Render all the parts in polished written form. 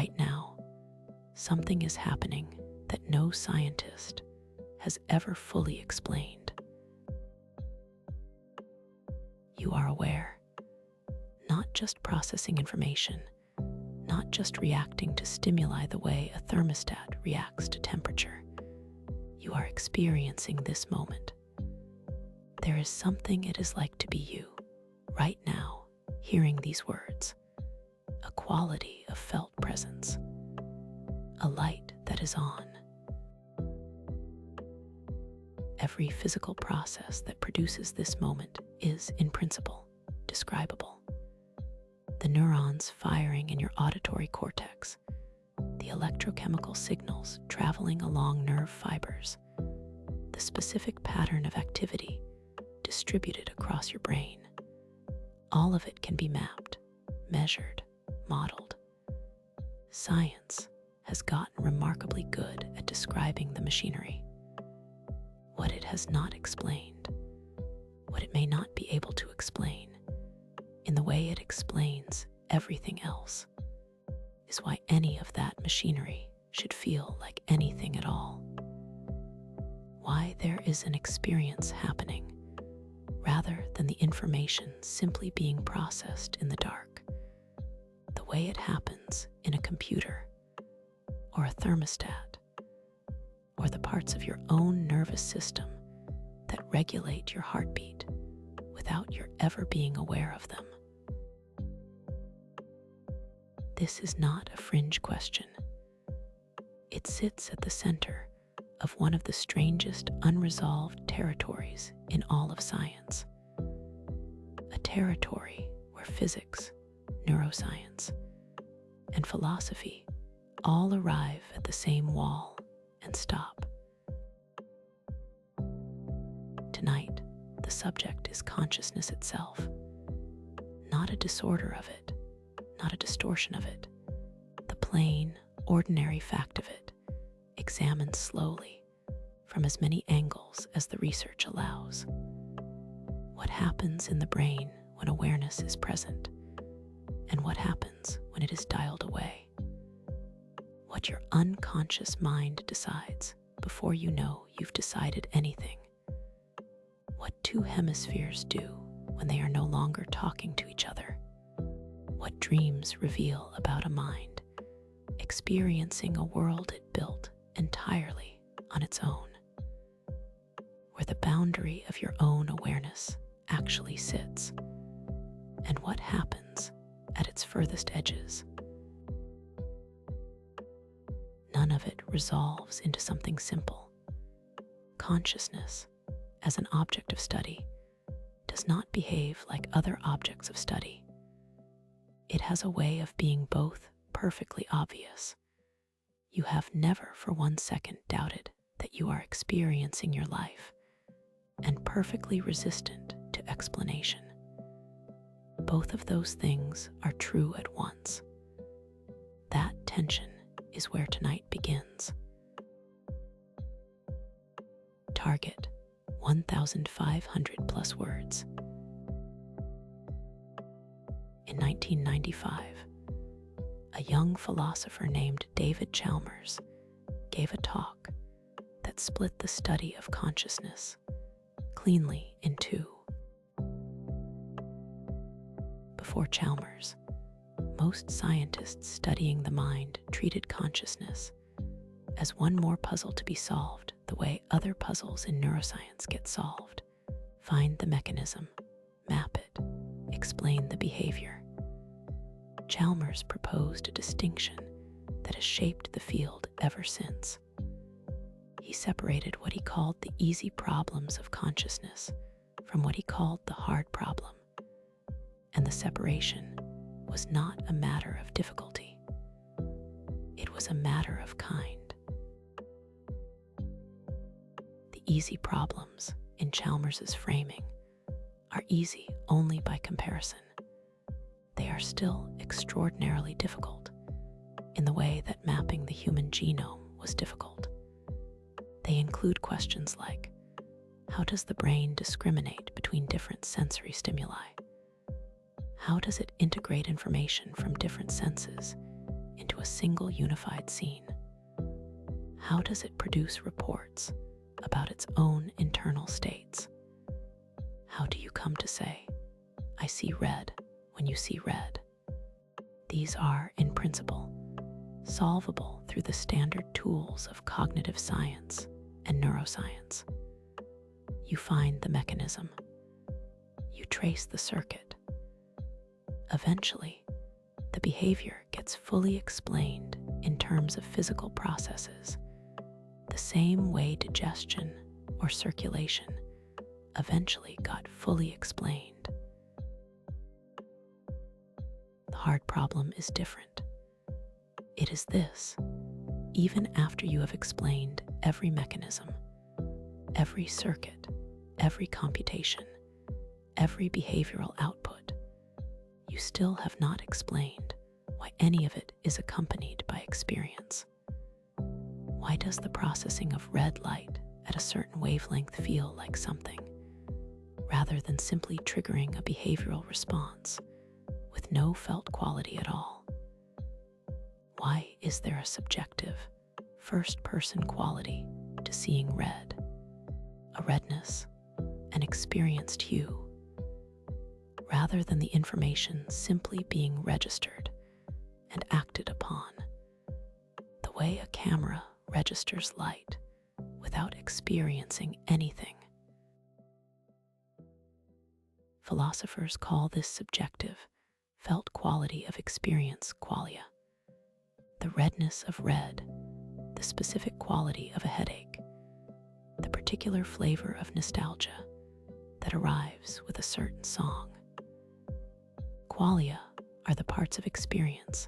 right now, something is happening that no scientist has ever fully explained. You are aware, not just processing information, not just reacting to stimuli the way a thermostat reacts to temperature. You are experiencing this moment. There is something it is like to be you, right now, hearing these words. A quality of felt presence. A light that is on. Every physical process that produces this moment is, in principle, describable. The neurons firing in your auditory cortex, the electrochemical signals traveling along nerve fibers, the specific pattern of activity distributed across your brain. All of it can be mapped, measured, modeled. Science has gotten remarkably good at describing the machinery. What it has not explained, what it may not be able to explain, in the way it explains everything else, is why any of that machinery should feel like anything at all. Why there is an experience happening, rather than the information simply being processed in the dark, the way it happens in a computer, or a thermostat, or the parts of your own nervous system that regulate your heartbeat without your ever being aware of them. This is not a fringe question. It sits at the center of one of the strangest unresolved territories in all of science. A territory where physics, neuroscience, and philosophy all arrive at the same wall and stop. Tonight, the subject is consciousness itself, not a disorder of it, not a distortion of it, the plain, ordinary fact of it, examined slowly from as many angles as the research allows. What happens in the brain when awareness is present, and what happens when it is dialed away. What your unconscious mind decides before you know you've decided anything. What two hemispheres do when they are no longer talking to each other. What dreams reveal about a mind, experiencing a world it built entirely on its own, where the boundary of your own awareness actually sits, and what happens at its furthest edges. None of it resolves into something simple. Consciousness, as an object of study, does not behave like other objects of study. It has a way of being both perfectly obvious. You have never for 1 second doubted that you are experiencing your life, and perfectly resistant to explanation. Both of those things are true at once. That tension is where tonight begins. Target 1,500 plus words. In 1995, a young philosopher named David Chalmers gave a talk that split the study of consciousness cleanly in two. Before Chalmers, most scientists studying the mind treated consciousness as one more puzzle to be solved the way other puzzles in neuroscience get solved. Find the mechanism, map it, explain the behavior. Chalmers proposed a distinction that has shaped the field ever since. He separated what he called the easy problems of consciousness from what he called the hard problem. And the separation was not a matter of difficulty. It was a matter of kind. The easy problems, in Chalmers's framing, are easy only by comparison. They are still extraordinarily difficult, in the way that mapping the human genome was difficult. They include questions like, how does the brain discriminate between different sensory stimuli? How does it integrate information from different senses into a single unified scene? How does it produce reports about its own internal states? How do you come to say, "I see red," when you see red? These are, in principle, solvable through the standard tools of cognitive science and neuroscience. You find the mechanism. You trace the circuit. Eventually, the behavior gets fully explained in terms of physical processes, the same way digestion or circulation eventually got fully explained. The hard problem is different. It is this: even after you have explained every mechanism, every circuit, every computation, every behavioral output, you still have not explained why any of it is accompanied by experience. Why does the processing of red light at a certain wavelength feel like something, rather than simply triggering a behavioral response with no felt quality at all? Why is there a subjective, first-person quality to seeing red, a redness, an experienced hue, rather than the information simply being registered and acted upon, the way a camera registers light without experiencing anything? Philosophers call this subjective, felt quality of experience qualia. The redness of red, the specific quality of a headache, the particular flavor of nostalgia that arrives with a certain song. Qualia are the parts of experience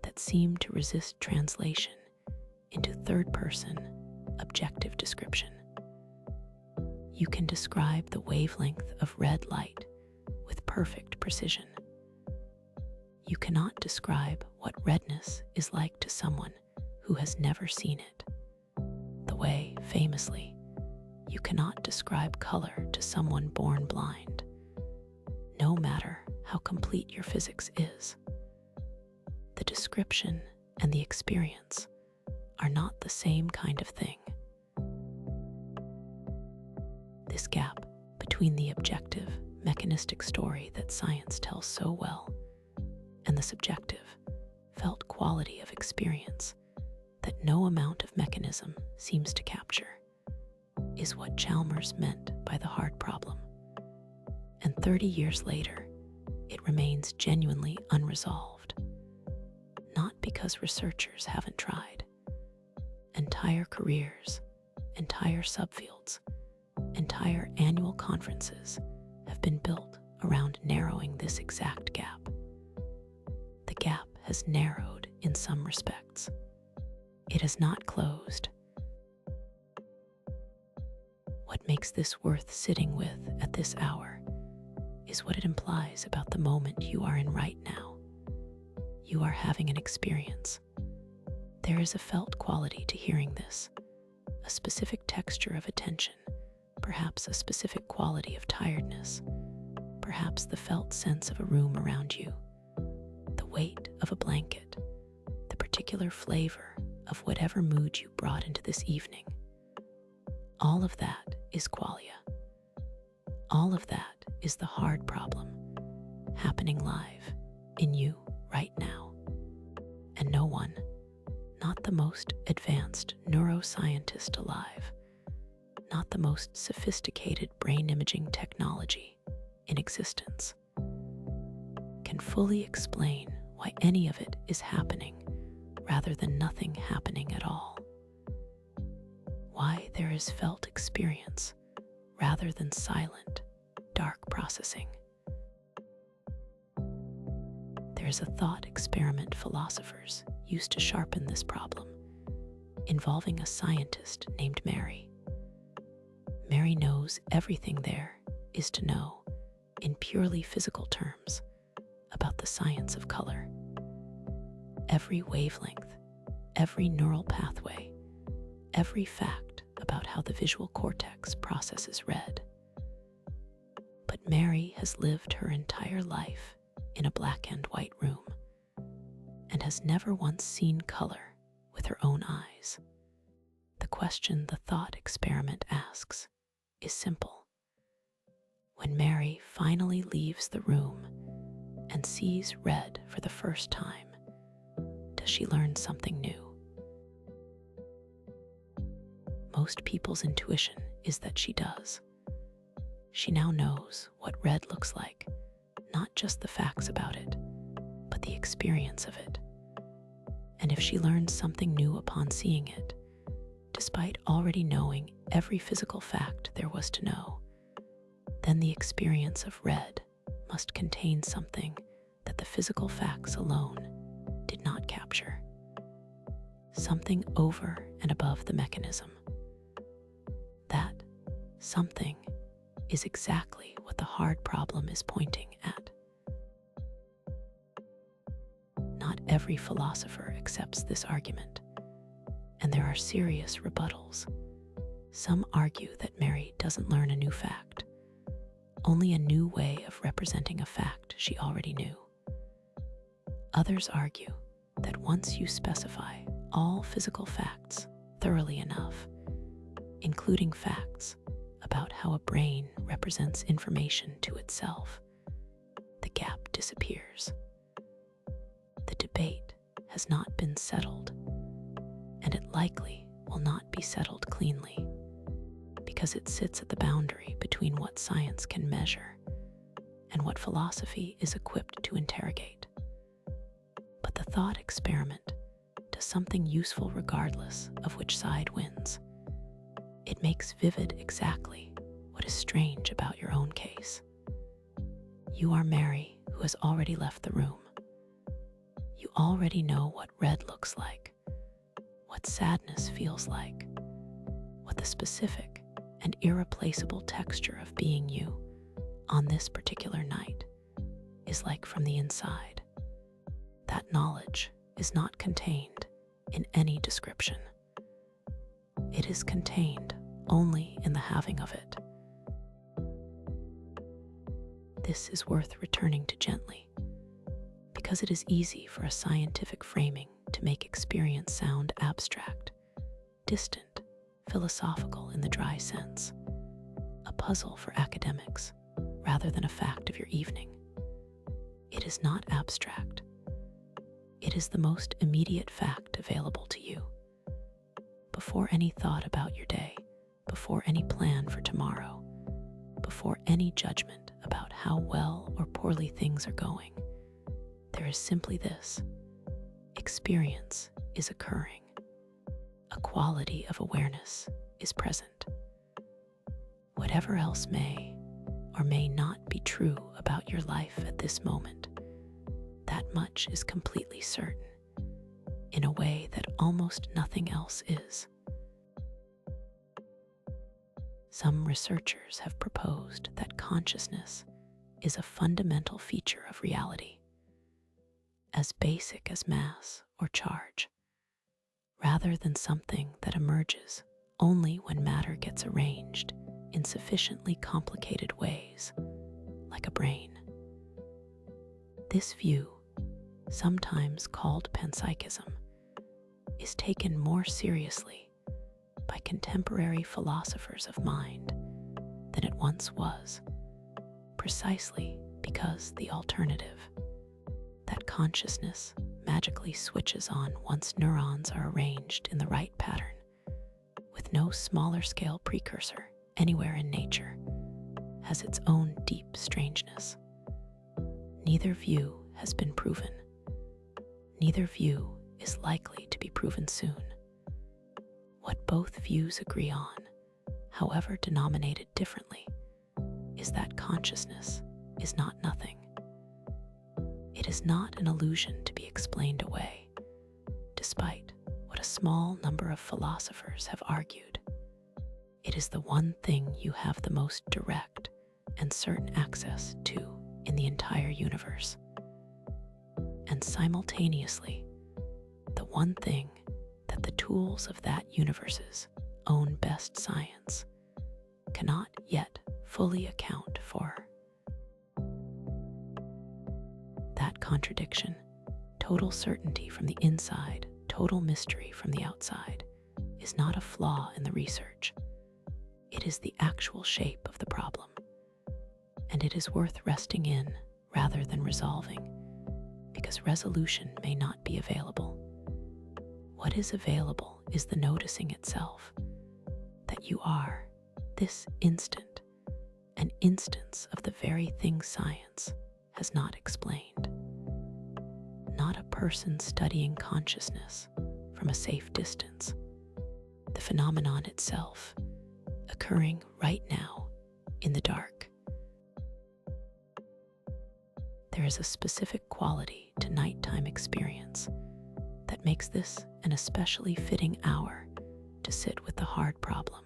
that seem to resist translation into third-person, objective description. You can describe the wavelength of red light with perfect precision. You cannot describe what redness is like to someone who has never seen it. The way, famously, you cannot describe color to someone born blind, no matter how complete your physics is. The description and the experience are not the same kind of thing. This gap between the objective, mechanistic story that science tells so well and the subjective, felt quality of experience that no amount of mechanism seems to capture is what Chalmers meant by the hard problem. And 30 years later, it remains genuinely unresolved, not because researchers haven't tried. Entire careers, entire subfields, entire annual conferences have been built around narrowing this exact gap. The gap has narrowed in some respects. It has not closed. What makes this worth sitting with at this hour is what it implies about the moment you are in right now. You are having an experience. There is a felt quality to hearing this, a specific texture of attention, perhaps a specific quality of tiredness, perhaps the felt sense of a room around you, the weight of a blanket, the particular flavor of whatever mood you brought into this evening. All of that is qualia. All of that is the hard problem happening live in you right now. And no one, not the most advanced neuroscientist alive, not the most sophisticated brain imaging technology in existence, can fully explain why any of it is happening rather than nothing happening at all. Why there is felt experience rather than silent, dark processing. There is a thought experiment philosophers used to sharpen this problem, involving a scientist named Mary. Mary knows everything there is to know, in purely physical terms, about the science of color. Every wavelength, every neural pathway, every fact about how the visual cortex processes red. But Mary has lived her entire life in a black and white room, and has never once seen color with her own eyes. The question the thought experiment asks is simple. When Mary finally leaves the room and sees red for the first time, does she learn something new? Most people's intuition is that she does. She now knows what red looks like, not just the facts about it, but the experience of it. And if she learns something new upon seeing it, despite already knowing every physical fact there was to know, then the experience of red must contain something that the physical facts alone did not capture. Something over and above the mechanism. That something is exactly what the hard problem is pointing at. Not every philosopher accepts this argument, and there are serious rebuttals. Some argue that Mary doesn't learn a new fact, only a new way of representing a fact she already knew. Others argue that once you specify all physical facts thoroughly enough, including facts about how a brain represents information to itself, the gap disappears. The debate has not been settled, and it likely will not be settled cleanly, because it sits at the boundary between what science can measure and what philosophy is equipped to interrogate. But the thought experiment does something useful regardless of which side wins. It makes vivid exactly what is strange about your own case. You are Mary, who has already left the room. You already know what red looks like, what sadness feels like, what the specific and irreplaceable texture of being you on this particular night is like from the inside. That knowledge is not contained in any description. It is contained only in the having of it. This is worth returning to gently, because it is easy for a scientific framing to make experience sound abstract, distant, philosophical in the dry sense, a puzzle for academics rather than a fact of your evening. It is not abstract. It is the most immediate fact available to you. Before any thought about your day, before any plan for tomorrow, before any judgment about how well or poorly things are going, there is simply this: experience is occurring. A quality of awareness is present. Whatever else may or may not be true about your life at this moment, that much is completely certain, in a way that almost nothing else is. Some researchers have proposed that consciousness is a fundamental feature of reality, as basic as mass or charge, rather than something that emerges only when matter gets arranged in sufficiently complicated ways, like a brain. This view, sometimes called panpsychism, is taken more seriously by contemporary philosophers of mind than it once was, precisely because the alternative, that consciousness magically switches on once neurons are arranged in the right pattern, with no smaller scale precursor anywhere in nature, has its own deep strangeness. Neither view has been proven. Neither view is likely to be proven soon. What both views agree on, however denominated differently, is that consciousness is not nothing. It is not an illusion to be explained away, despite what a small number of philosophers have argued. It is the one thing you have the most direct and certain access to in the entire universe, and simultaneously, the one thing that the tools of that universe's own best science cannot yet fully account for. That contradiction Total certainty from the inside, total mystery from the outside, is not a flaw in the research. It is the actual shape of the problem, and it is worth resting in rather than resolving, because resolution may not be available. What is available is the noticing itself, that you are, this instant, an instance of the very thing science has not explained. Not a person studying consciousness from a safe distance. The phenomenon itself, occurring right now in the dark. There is a specific quality to nighttime experience that makes this an especially fitting hour to sit with the hard problem,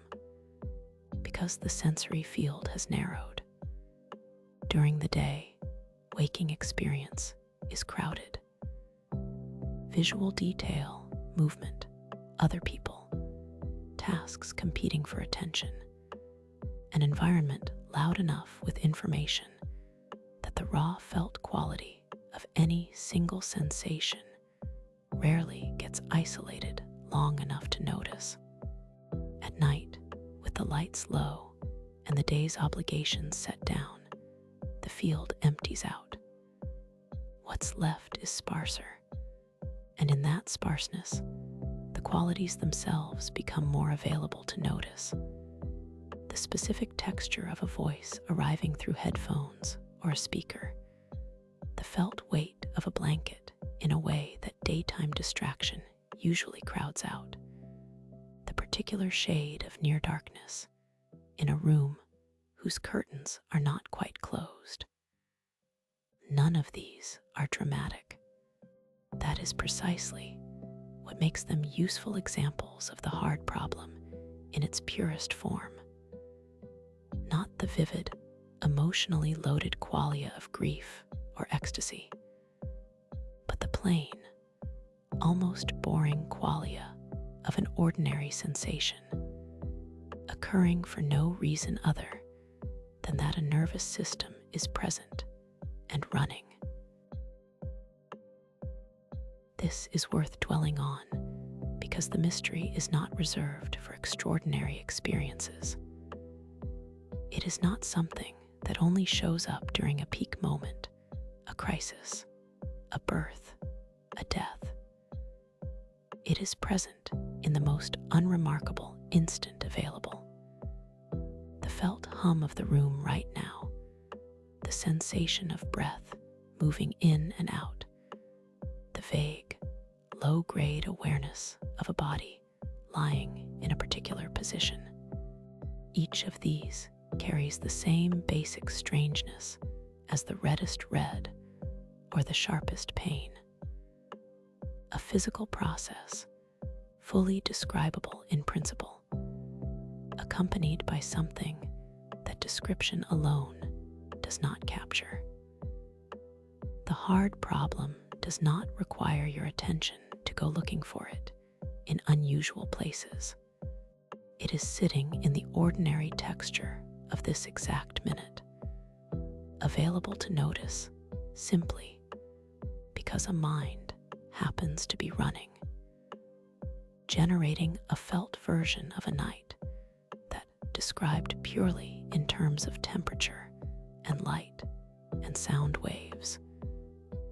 because the sensory field has narrowed. During the day, waking experience is crowded. Visual detail, movement, other people, tasks competing for attention, an environment loud enough with information that the raw felt quality of any single sensation rarely gets isolated long enough to notice. At night, with the lights low and the day's obligations set down, the field empties out. What's left is sparser, and in that sparseness, the qualities themselves become more available to notice. The specific texture of a voice arriving through headphones or a speaker, the felt weight of a blanket in a way that daytime distraction usually crowds out, the particular shade of near darkness in a room whose curtains are not quite closed. None of these are dramatic. That is precisely what makes them useful examples of the hard problem in its purest form. Not the vivid, emotionally loaded qualia of grief or ecstasy, but the plain, almost boring qualia of an ordinary sensation, occurring for no reason other than that a nervous system is present and running. This is worth dwelling on because the mystery is not reserved for extraordinary experiences. It is not something that only shows up during a peak moment, a crisis, a birth, a death. It is present in the most unremarkable instant available. The felt hum of the room right now, the sensation of breath moving in and out, the vague, low-grade awareness of a body lying in a particular position. Each of these carries the same basic strangeness as the reddest red or the sharpest pain. A physical process, fully describable in principle, accompanied by something that description alone does not capture. The hard problem does not require your attention to go looking for it in unusual places. It is sitting in the ordinary texture of this exact minute, available to notice simply because a mind happens to be running, generating a felt version of a night that, described purely in terms of temperature and light and sound waves,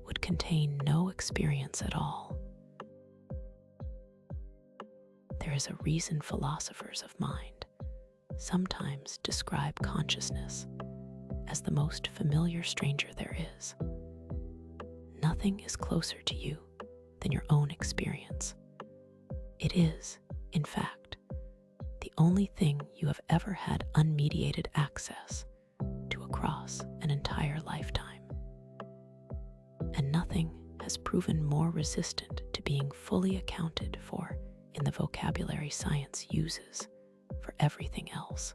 would contain no experience at all. There is a reason philosophers of mind sometimes describe consciousness as the most familiar stranger there is. Nothing is closer to you than your own experience. It is, in fact, the only thing you have ever had unmediated access to across an entire lifetime. And nothing has proven more resistant to being fully accounted for in the vocabulary science uses for everything else.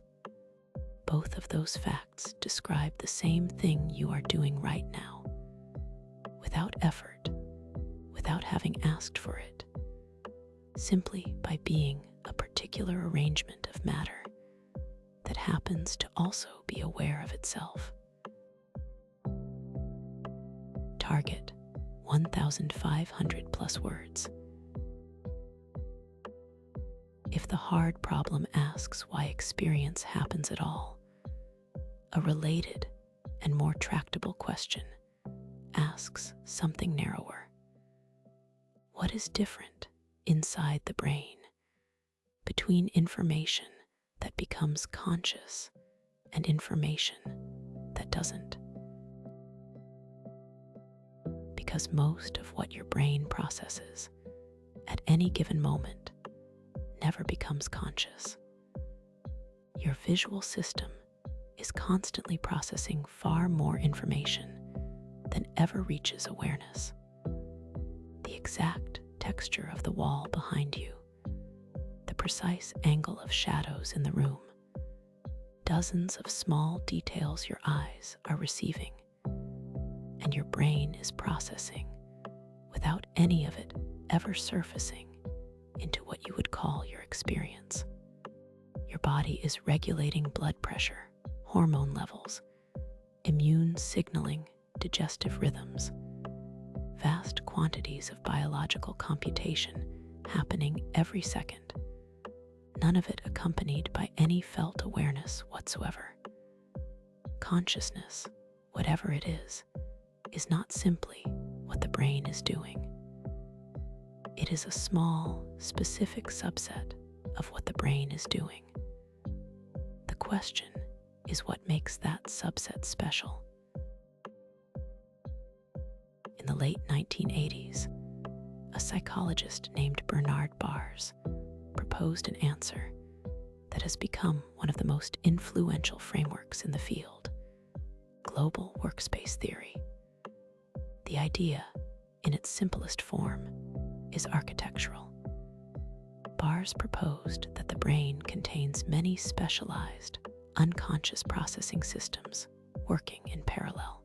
Both of those facts describe the same thing you are doing right now, without effort, without having asked for it, simply by being a particular arrangement of matter that happens to also be aware of itself. Target 1,500 plus words. If the hard problem asks why experience happens at all, a related and more tractable question asks something narrower. What is different inside the brain between information that becomes conscious and information that doesn't? Because most of what your brain processes at any given moment never becomes conscious. Your visual system is constantly processing far more information than ever reaches awareness. The exact texture of the wall behind you, the precise angle of shadows in the room, dozens of small details your eyes are receiving, and your brain is processing without any of it ever surfacing into what you would call your experience. Your body is regulating blood pressure, hormone levels, immune signaling, digestive rhythms, vast quantities of biological computation happening every second, none of it accompanied by any felt awareness whatsoever. Consciousness, whatever it is not simply what the brain is doing. It is a small, specific subset of what the brain is doing. The question is what makes that subset special. In the late 1980s, a psychologist named Bernard Bars proposed an answer that has become one of the most influential frameworks in the field: global workspace theory. The idea, in its simplest form, is architectural. Bars proposed that the brain contains many specialized, unconscious processing systems working in parallel.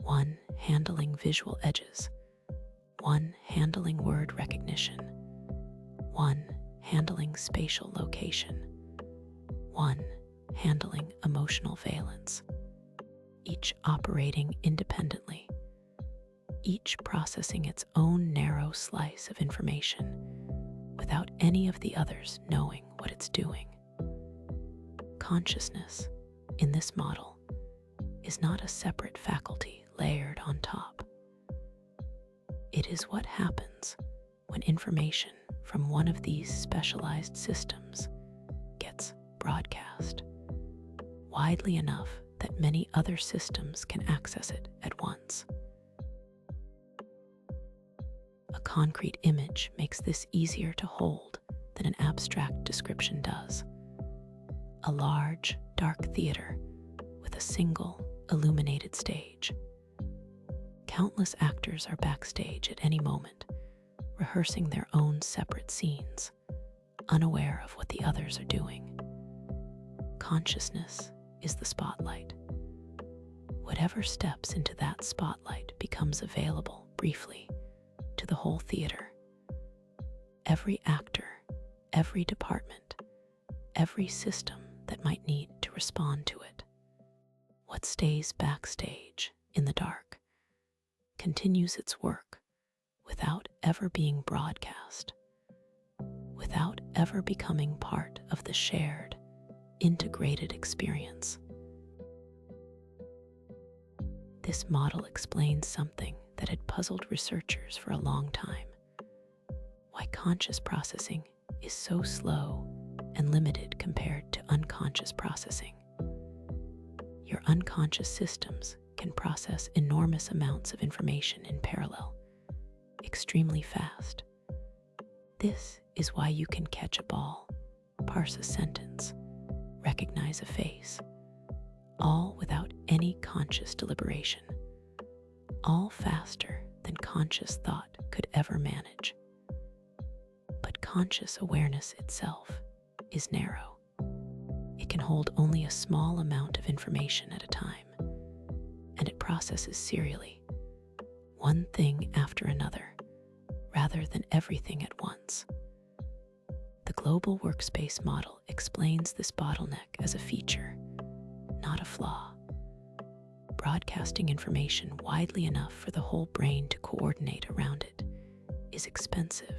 One handling visual edges, one handling word recognition, one handling spatial location, one handling emotional valence, each operating independently, each processing its own narrow slice of information without any of the others knowing what it's doing. Consciousness, in this model, is not a separate faculty layered on top. It is what happens when information from one of these specialized systems gets broadcast widely enough that many other systems can access it at once. A concrete image makes this easier to hold than an abstract description does. A large, dark theater with a single, illuminated stage. Countless actors are backstage at any moment, rehearsing their own separate scenes, unaware of what the others are doing. Consciousness is the spotlight. Whatever steps into that spotlight becomes available briefly to the whole theater. Every actor, every department, every system that might need to respond to it. What stays backstage in the dark continues its work without ever being broadcast, without ever becoming part of the shared, integrated experience. This model explains something that had puzzled researchers for a long time: why conscious processing is so slow and limited compared to unconscious processing. Your unconscious systems can process enormous amounts of information in parallel, extremely fast. This is why you can catch a ball, parse a sentence, recognize a face, all without any conscious deliberation, all faster than conscious thought could ever manage. But conscious awareness itself is narrow. It can hold only a small amount of information at a time, and it processes serially, one thing after another, rather than everything at once. The global workspace model explains this bottleneck as a feature, not a flaw. broadcasting information widely enough for the whole brain to coordinate around it is expensive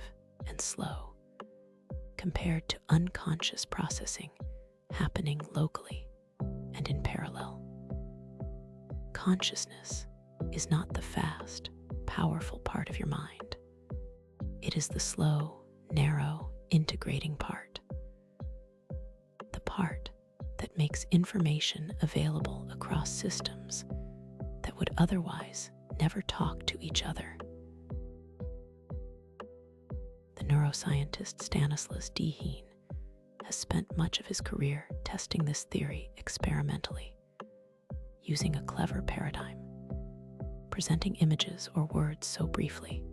and slow, compared to unconscious processing happening locally and in parallel. Consciousness is not the fast, powerful part of your mind. It is the slow, narrow, integrating part. The part that makes information available across systems that would otherwise never talk to each other. The neuroscientist Stanislas Dehaene has spent much of his career testing this theory experimentally, using a clever paradigm, presenting images or words so briefly,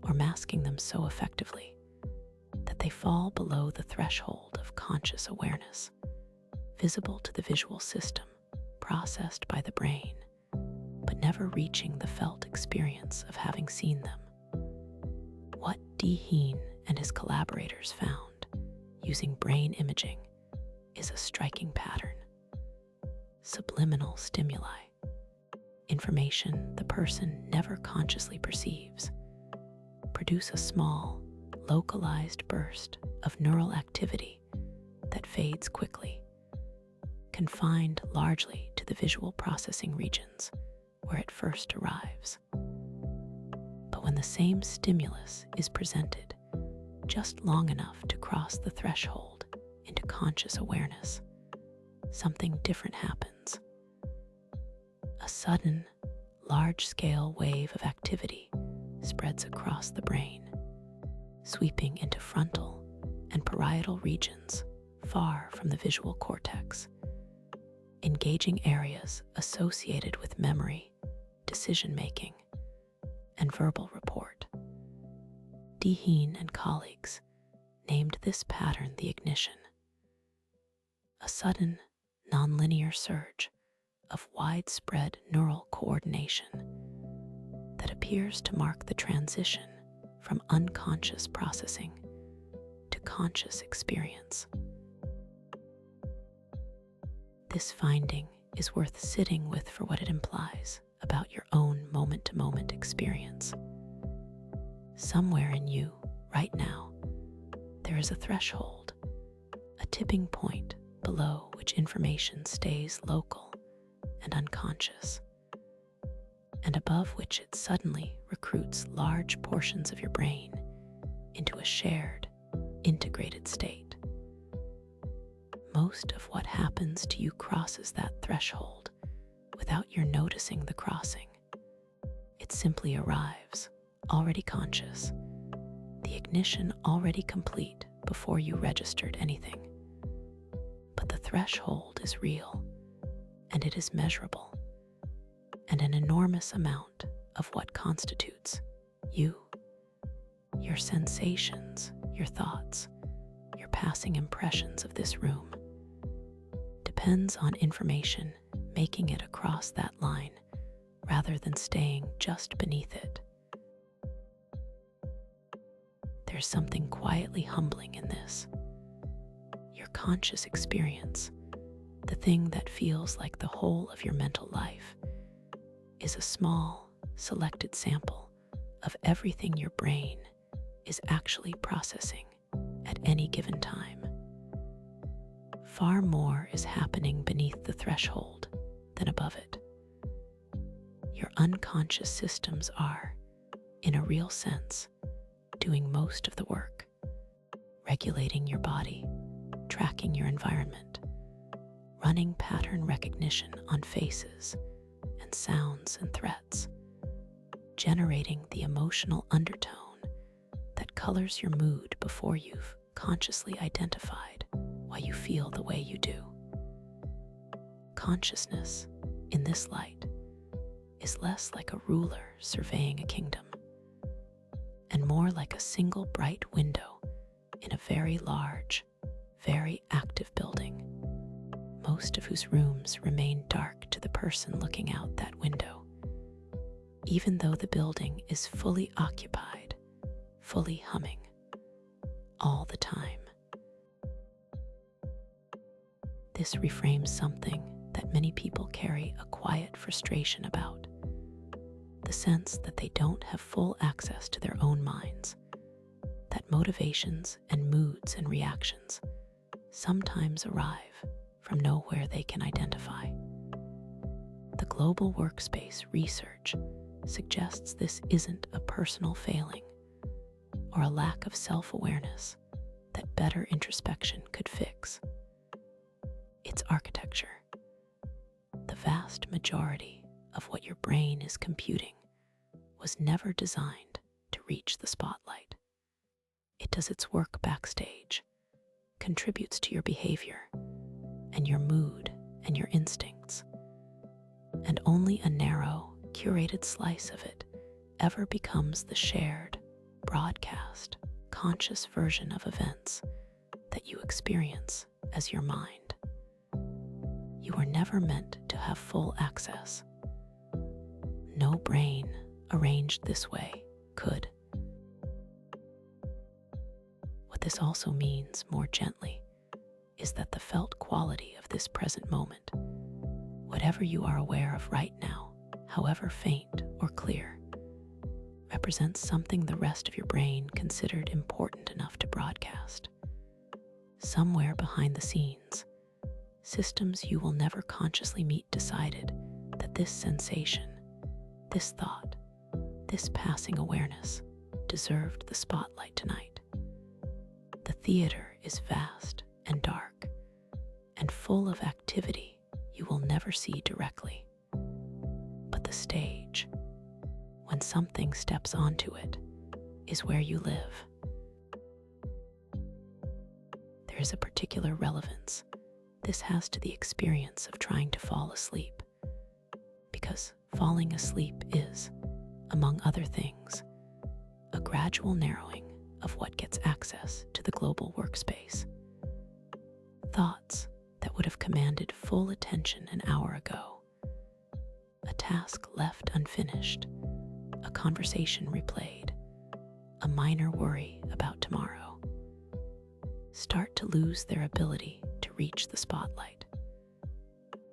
or masking them so effectively, that they fall below the threshold of conscious awareness, visible to the visual system, processed by the brain, but never reaching the felt experience of having seen them. What Dehaene and his collaborators found, using brain imaging, is a striking pattern. Subliminal stimuli, information the person never consciously perceives, produce a small, localized burst of neural activity that fades quickly, confined largely to the visual processing regions where it first arrives. But when the same stimulus is presented just long enough to cross the threshold into conscious awareness, something different happens. A sudden, large-scale wave of activity spreads across the brain, sweeping into frontal and parietal regions far from the visual cortex, engaging areas associated with memory, decision-making, and verbal report. Dehaene and colleagues named this pattern the ignition, a sudden, nonlinear surge of widespread neural coordination that appears to mark the transition from unconscious processing to conscious experience. This finding is worth sitting with for what it implies about your own moment-to-moment experience. Somewhere in you, right now, there is a threshold, a tipping point below which information stays local and unconscious, and above which it suddenly recruits large portions of your brain into a shared, integrated state. Most of what happens to you crosses that threshold without your noticing the crossing. It simply arrives, already conscious, the ignition already complete before you registered anything. But the threshold is real, and it is measurable, and an enormous amount of what constitutes you, your sensations, your thoughts, your passing impressions of this room, depends on information making it across that line rather than staying just beneath it. There's something quietly humbling in this. Your conscious experience, the thing that feels like the whole of your mental life, is a small, selected sample of everything your brain is actually processing at any given time. Far more is happening beneath the threshold than above it. Your unconscious systems are, in a real sense, doing most of the work, regulating your body, tracking your environment, running pattern recognition on faces and sounds and threats, generating the emotional undertone that colors your mood before you've consciously identified why you feel the way you do. Consciousness, in this light, is less like a ruler surveying a kingdom, and more like a single bright window in a very large, very active building, most of whose rooms remain dark to the person looking out that window, even though the building is fully occupied, fully humming, all the time. This reframes something that many people carry a quiet frustration about. The sense that they don't have full access to their own minds, that motivations and moods and reactions sometimes arrive from nowhere they can identify. The global workspace research suggests this isn't a personal failing or a lack of self-awareness that better introspection could fix. It's architecture. The vast majority of what your brain is computing was never designed to reach the spotlight. It does its work backstage, contributes to your behavior and your mood and your instincts, and only a narrow, curated slice of it ever becomes the shared, broadcast, conscious version of events that you experience as your mind. You were never meant to have full access. No brain arranged this way could. What this also means, more gently, is that the felt quality of this present moment, whatever you are aware of right now, however faint or clear, represents something the rest of your brain considered important enough to broadcast. Somewhere behind the scenes, systems you will never consciously meet decided that this sensation, this thought, this passing awareness deserved the spotlight tonight. The theater is vast and dark and full of activity you will never see directly. But the stage, when something steps onto it, is where you live. There is a particular relevance this has to the experience of trying to fall asleep, because falling asleep is, among other things, a gradual narrowing of what gets access to the global workspace. Thoughts that would have commanded full attention an hour ago, a task left unfinished, a conversation replayed, a minor worry about tomorrow, start to lose their ability to reach the spotlight.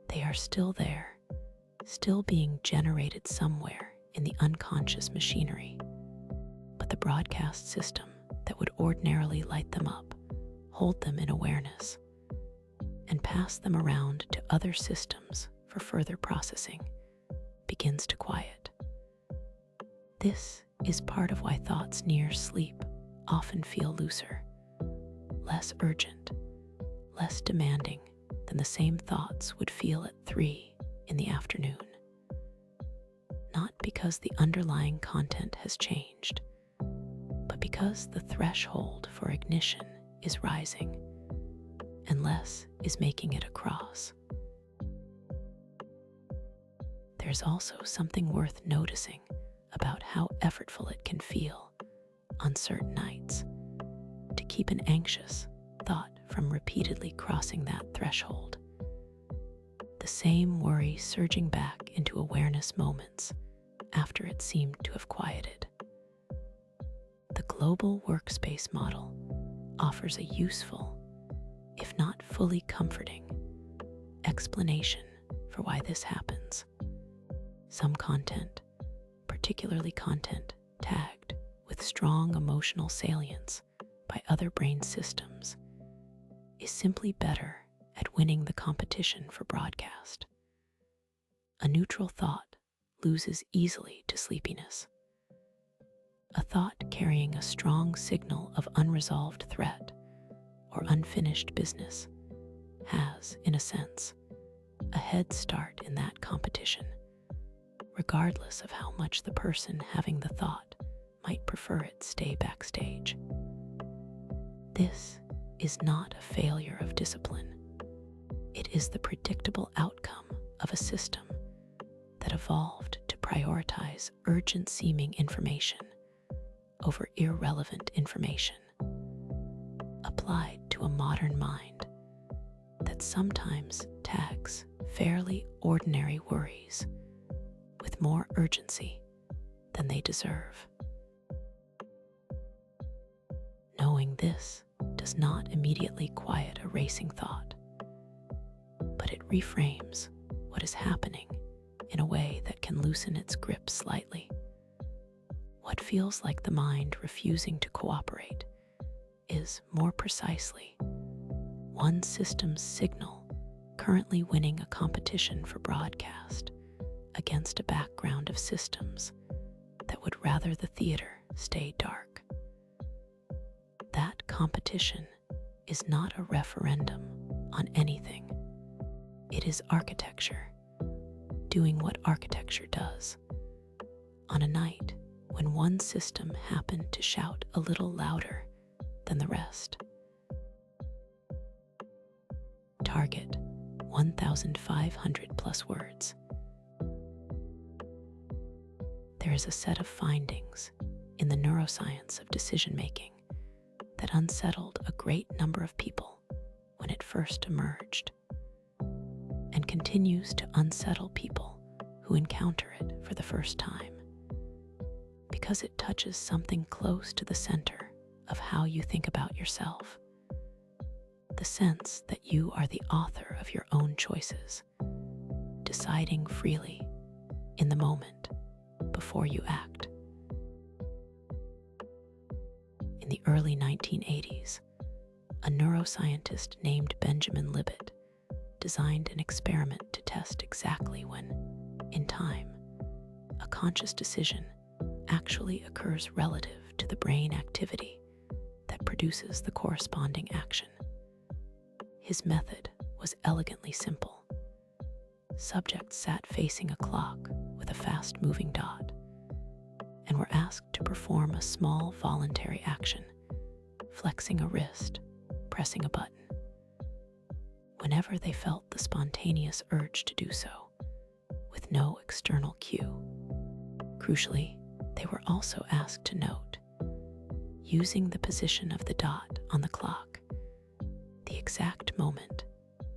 They are still there, still being generated somewhere in the unconscious machinery, but the broadcast system that would ordinarily light them up, hold them in awareness, and pass them around to other systems for further processing, begins to quiet. This is part of why thoughts near sleep often feel looser, less urgent, less demanding than the same thoughts would feel at 3 in the afternoon. Not because the underlying content has changed, but because the threshold for ignition is rising and less is making it across. There's also something worth noticing about how effortful it can feel on certain nights to keep an anxious thought from repeatedly crossing that threshold. The same worry surging back into awareness moments after it seemed to have quieted. The global workspace model offers a useful, if not fully comforting, explanation for why this happens. Some content, particularly content tagged with strong emotional salience by other brain systems, is simply better at winning the competition for broadcast. A neutral thought loses easily to sleepiness. A thought carrying a strong signal of unresolved threat or unfinished business has, in a sense, a head start in that competition, regardless of how much the person having the thought might prefer it stay backstage. This is not a failure of discipline. It is the predictable outcome of a system that evolved to prioritize urgent-seeming information over irrelevant information, applied to a modern mind that sometimes tags fairly ordinary worries with more urgency than they deserve. Knowing this does not immediately quiet a racing thought, but it reframes what is happening in a way that can loosen its grip slightly. What feels like the mind refusing to cooperate is, more precisely, one system's signal currently winning a competition for broadcast against a background of systems that would rather the theater stay dark. That competition is not a referendum on anything. It is architecture, doing what architecture does. On a night when one system happened to shout a little louder than the rest. Target 1,500 plus words. There is a set of findings in the neuroscience of decision-making that unsettled a great number of people when it first emerged, and continues to unsettle people who encounter it for the first time, because it touches something close to the center of how you think about yourself. The sense that you are the author of your own choices, deciding freely in the moment before you act. In the early 1980s, a neuroscientist named Benjamin Libet designed an experiment to test exactly when, in time, a conscious decision actually occurs relative to the brain activity that produces the corresponding action. His method was elegantly simple. Subjects sat facing a clock with a fast-moving dot and were asked to perform a small voluntary action, flexing a wrist, pressing a button, whenever they felt the spontaneous urge to do so, with no external cue. Crucially, they were also asked to note, using the position of the dot on the clock, the exact moment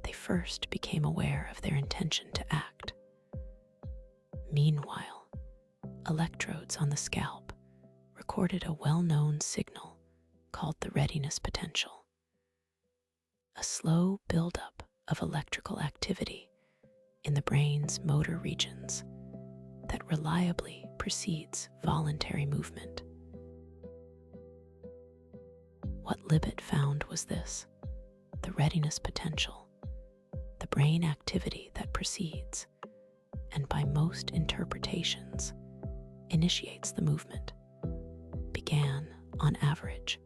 they first became aware of their intention to act. Meanwhile, electrodes on the scalp recorded a well-known signal called the readiness potential, a slow buildup of electrical activity in the brain's motor regions that reliably precedes voluntary movement. What Libet found was this: the readiness potential, the brain activity that precedes, and by most interpretations, initiates the movement, began, on average,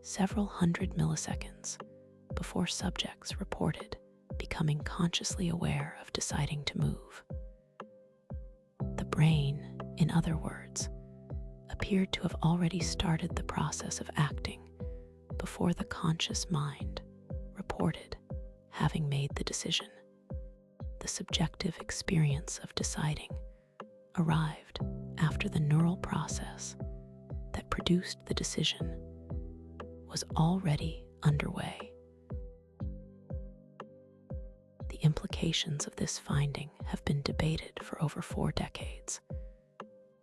several hundred milliseconds before subjects reported becoming consciously aware of deciding to move. The brain, in other words, appeared to have already started the process of acting before the conscious mind reported having made the decision. The subjective experience of deciding arrived after the neural process that produced the decision was already underway. The implications of this finding have been debated for over 4 decades,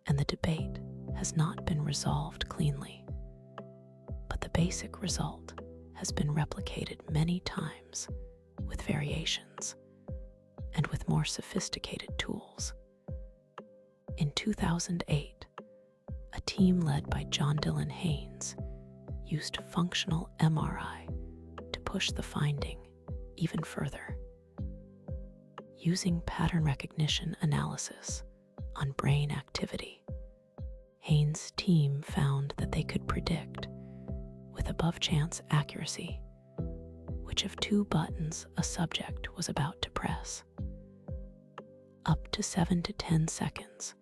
and the debate has not been resolved cleanly. But the basic result has been replicated many times with variations and with more sophisticated tools. In 2008, a team led by John Dylan Haynes used functional MRI to push the finding even further. Using pattern recognition analysis on brain activity, Haynes' team found that they could predict, with above-chance accuracy, which of 2 buttons a subject was about to press, up to 7 to 10 seconds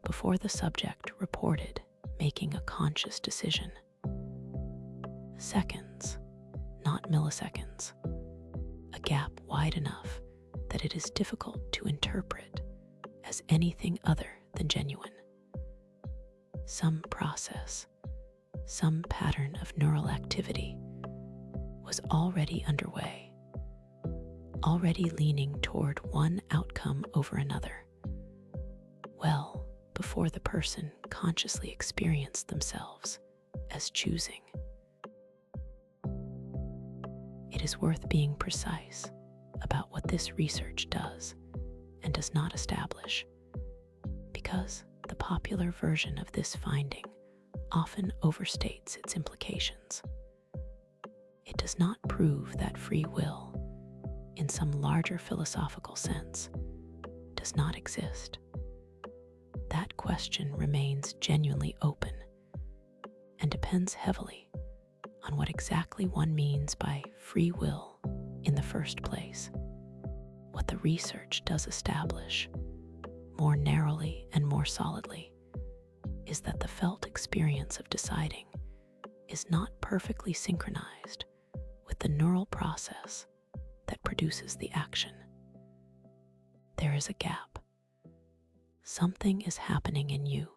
before the subject reported making a conscious decision. Seconds, not milliseconds, a gap wide enough that it is difficult to interpret as anything other than genuine. Some process, some pattern of neural activity was already underway, already leaning toward one outcome over another, well before the person consciously experienced themselves as choosing. It is worth being precise about what this research does and does not establish, because the popular version of this finding often overstates its implications. It does not prove that free will, in some larger philosophical sense, does not exist. That question remains genuinely open and depends heavily on what exactly one means by free will in the first place. What the research does establish, more narrowly and more solidly, is that the felt experience of deciding is not perfectly synchronized with the neural process that produces the action. There is a gap. Something is happening in you,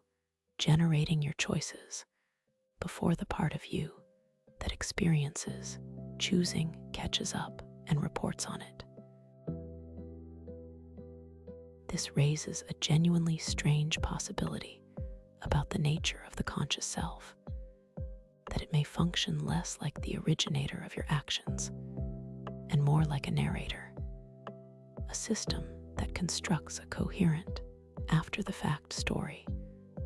generating your choices, before the part of you that experiences choosing catches up and reports on it. This raises a genuinely strange possibility about the nature of the conscious self, that it may function less like the originator of your actions and more like a narrator, a system that constructs a coherent, after-the-fact story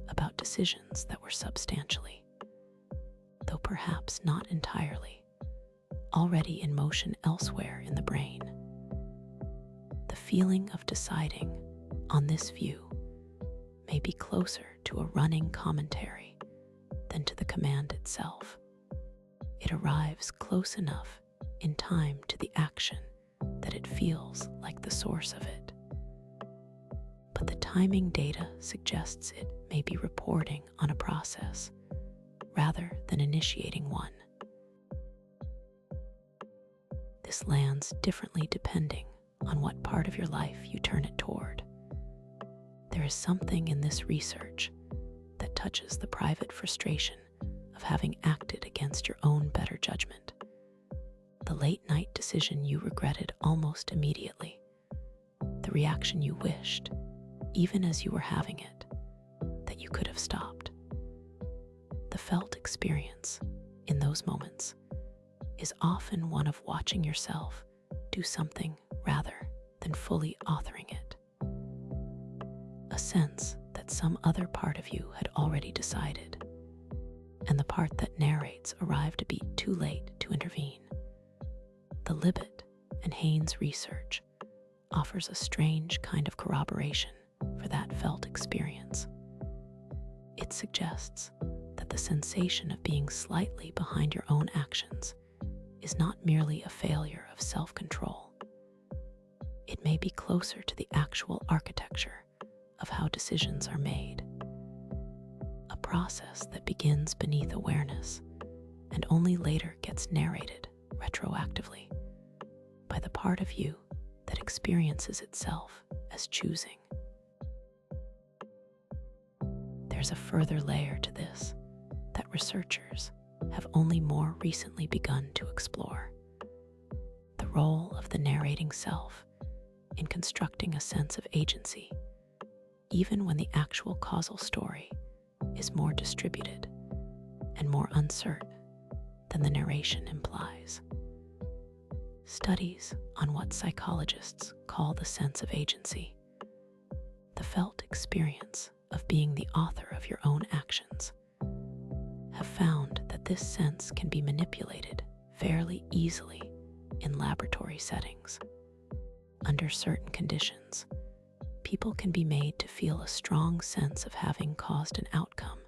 about decisions that were substantially, though perhaps not entirely, already in motion elsewhere in the brain. The feeling of deciding, on this view, may be closer to a running commentary than to the command itself. It arrives close enough in time to the action that it feels like the source of it. But the timing data suggests it may be reporting on a process rather than initiating one. This lands differently depending on what part of your life you turn it toward. There is something in this research that touches the private frustration of having acted against your own better judgment, the late-night decision you regretted almost immediately, the reaction you wished, even as you were having it, that you could have stopped. The felt experience in those moments is often one of watching yourself do something rather than fully authoring it. A sense that some other part of you had already decided, and the part that narrates arrived a beat too late to intervene. The Libet and Haynes research offers a strange kind of corroboration for that felt experience. It suggests that the sensation of being slightly behind your own actions is not merely a failure of self-control. It may be closer to the actual architecture of how decisions are made, a process that begins beneath awareness and only later gets narrated retroactively by the part of you that experiences itself as choosing. There's a further layer to this that researchers have only more recently begun to explore: the role of the narrating self in constructing a sense of agency, even when the actual causal story is more distributed and more uncertain than the narration implies. Studies on what psychologists call the sense of agency, the felt experience of being the author of your own actions, have found that this sense can be manipulated fairly easily in laboratory settings. Under certain conditions, people can be made to feel a strong sense of having caused an outcome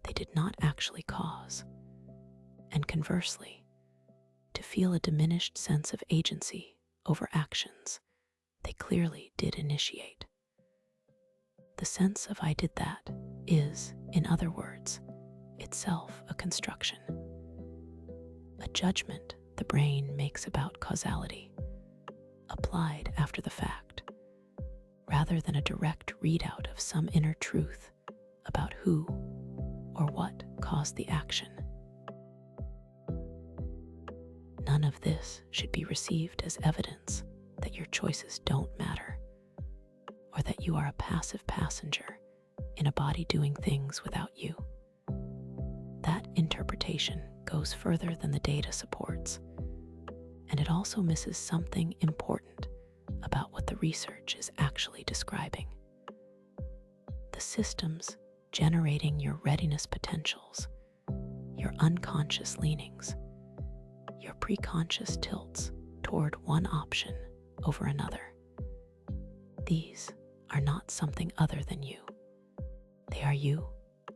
they did not actually cause, and conversely, to feel a diminished sense of agency over actions they clearly did initiate. The sense of "I did that" is, in other words, itself a construction, a judgment the brain makes about causality, applied after the fact, rather than a direct readout of some inner truth about who or what caused the action. None of this should be received as evidence that your choices don't matter, or that you are a passive passenger in a body doing things without you. That interpretation goes further than the data supports, and it also misses something important about what the research is actually describing. The systems generating your readiness potentials, your unconscious leanings, your preconscious tilts toward one option over another. These are not something other than you. They are you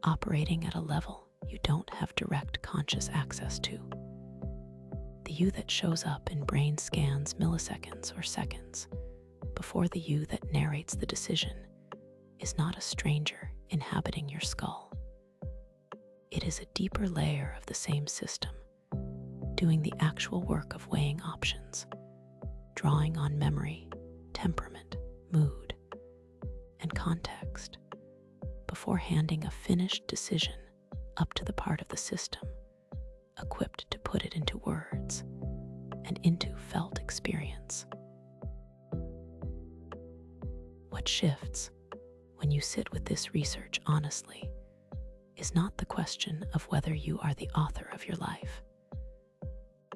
operating at a level you don't have direct conscious access to. The you that shows up in brain scans milliseconds or seconds before the you that narrates the decision is not a stranger inhabiting your skull. It is a deeper layer of the same system, doing the actual work of weighing options, drawing on memory, temperament, mood, and context before handing a finished decision up to the part of the system equipped to put it into words and into felt experience. What shifts when you sit with this research honestly is not the question of whether you are the author of your life.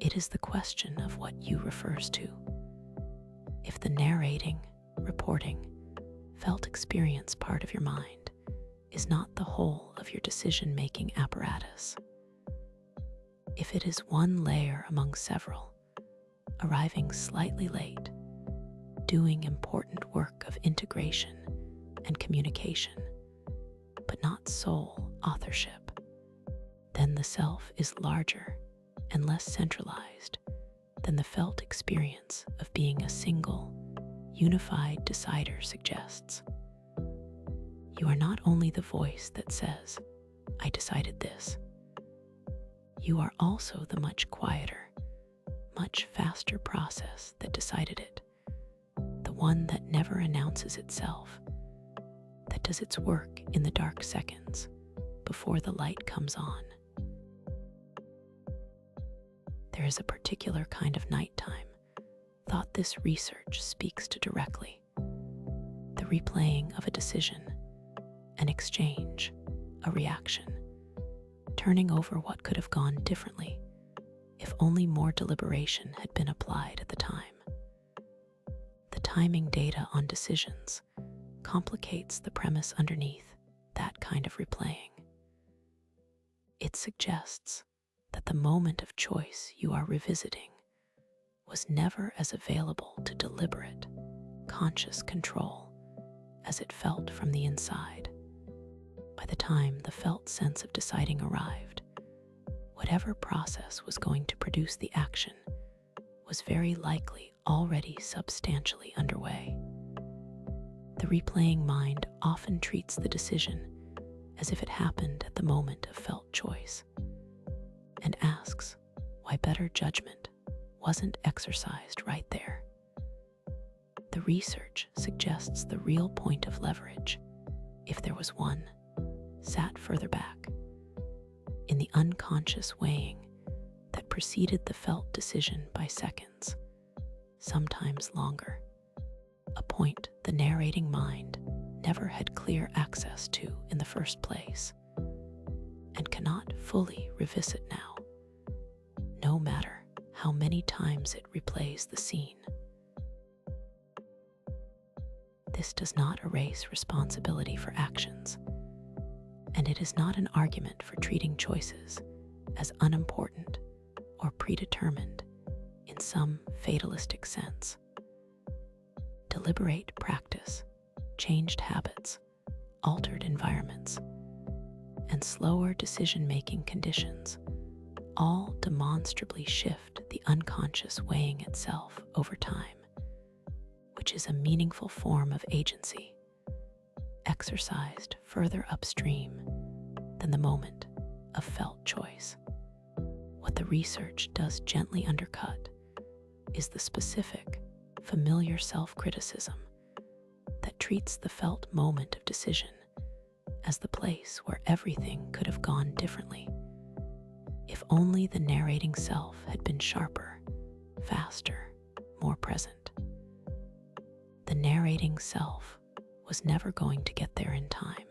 It is the question of what you refers to. If the narrating, reporting, felt experience part of your mind is not the whole of your decision-making apparatus, if it is one layer among several, arriving slightly late, doing important work of integration and communication, but not sole authorship, then the self is larger and less centralized than the felt experience of being a single, unified decider suggests. You are not only the voice that says, "I decided this." You are also the much quieter, much faster process that decided it, the one that never announces itself, that does its work in the dark seconds before the light comes on. There is a particular kind of nighttime thought this research speaks to directly: the replaying of a decision, an exchange, a reaction, turning over what could have gone differently if only more deliberation had been applied at the time. The timing data on decisions complicates the premise underneath that kind of replaying. It suggests that the moment of choice you are revisiting was never as available to deliberate, conscious control as it felt from the inside. By the time the felt sense of deciding arrived, whatever process was going to produce the action was very likely already substantially underway. The replaying mind often treats the decision as if it happened at the moment of felt choice, and asks why better judgment wasn't exercised right there. The research suggests the real point of leverage, if there was one, sat further back, in the unconscious weighing that preceded the felt decision by seconds, sometimes longer, a point the narrating mind never had clear access to in the first place, and cannot fully revisit now, no matter how many times it replays the scene. This does not erase responsibility for actions, and it is not an argument for treating choices as unimportant or predetermined in some fatalistic sense. Deliberate practice, changed habits, altered environments, and slower decision-making conditions all demonstrably shift the unconscious weighing itself over time, which is a meaningful form of agency, exercised further upstream than the moment of felt choice. What the research does gently undercut is the specific, familiar self-criticism that treats the felt moment of decision as the place where everything could have gone differently if only the narrating self had been sharper, faster, more present. The narrating self was never going to get there in time.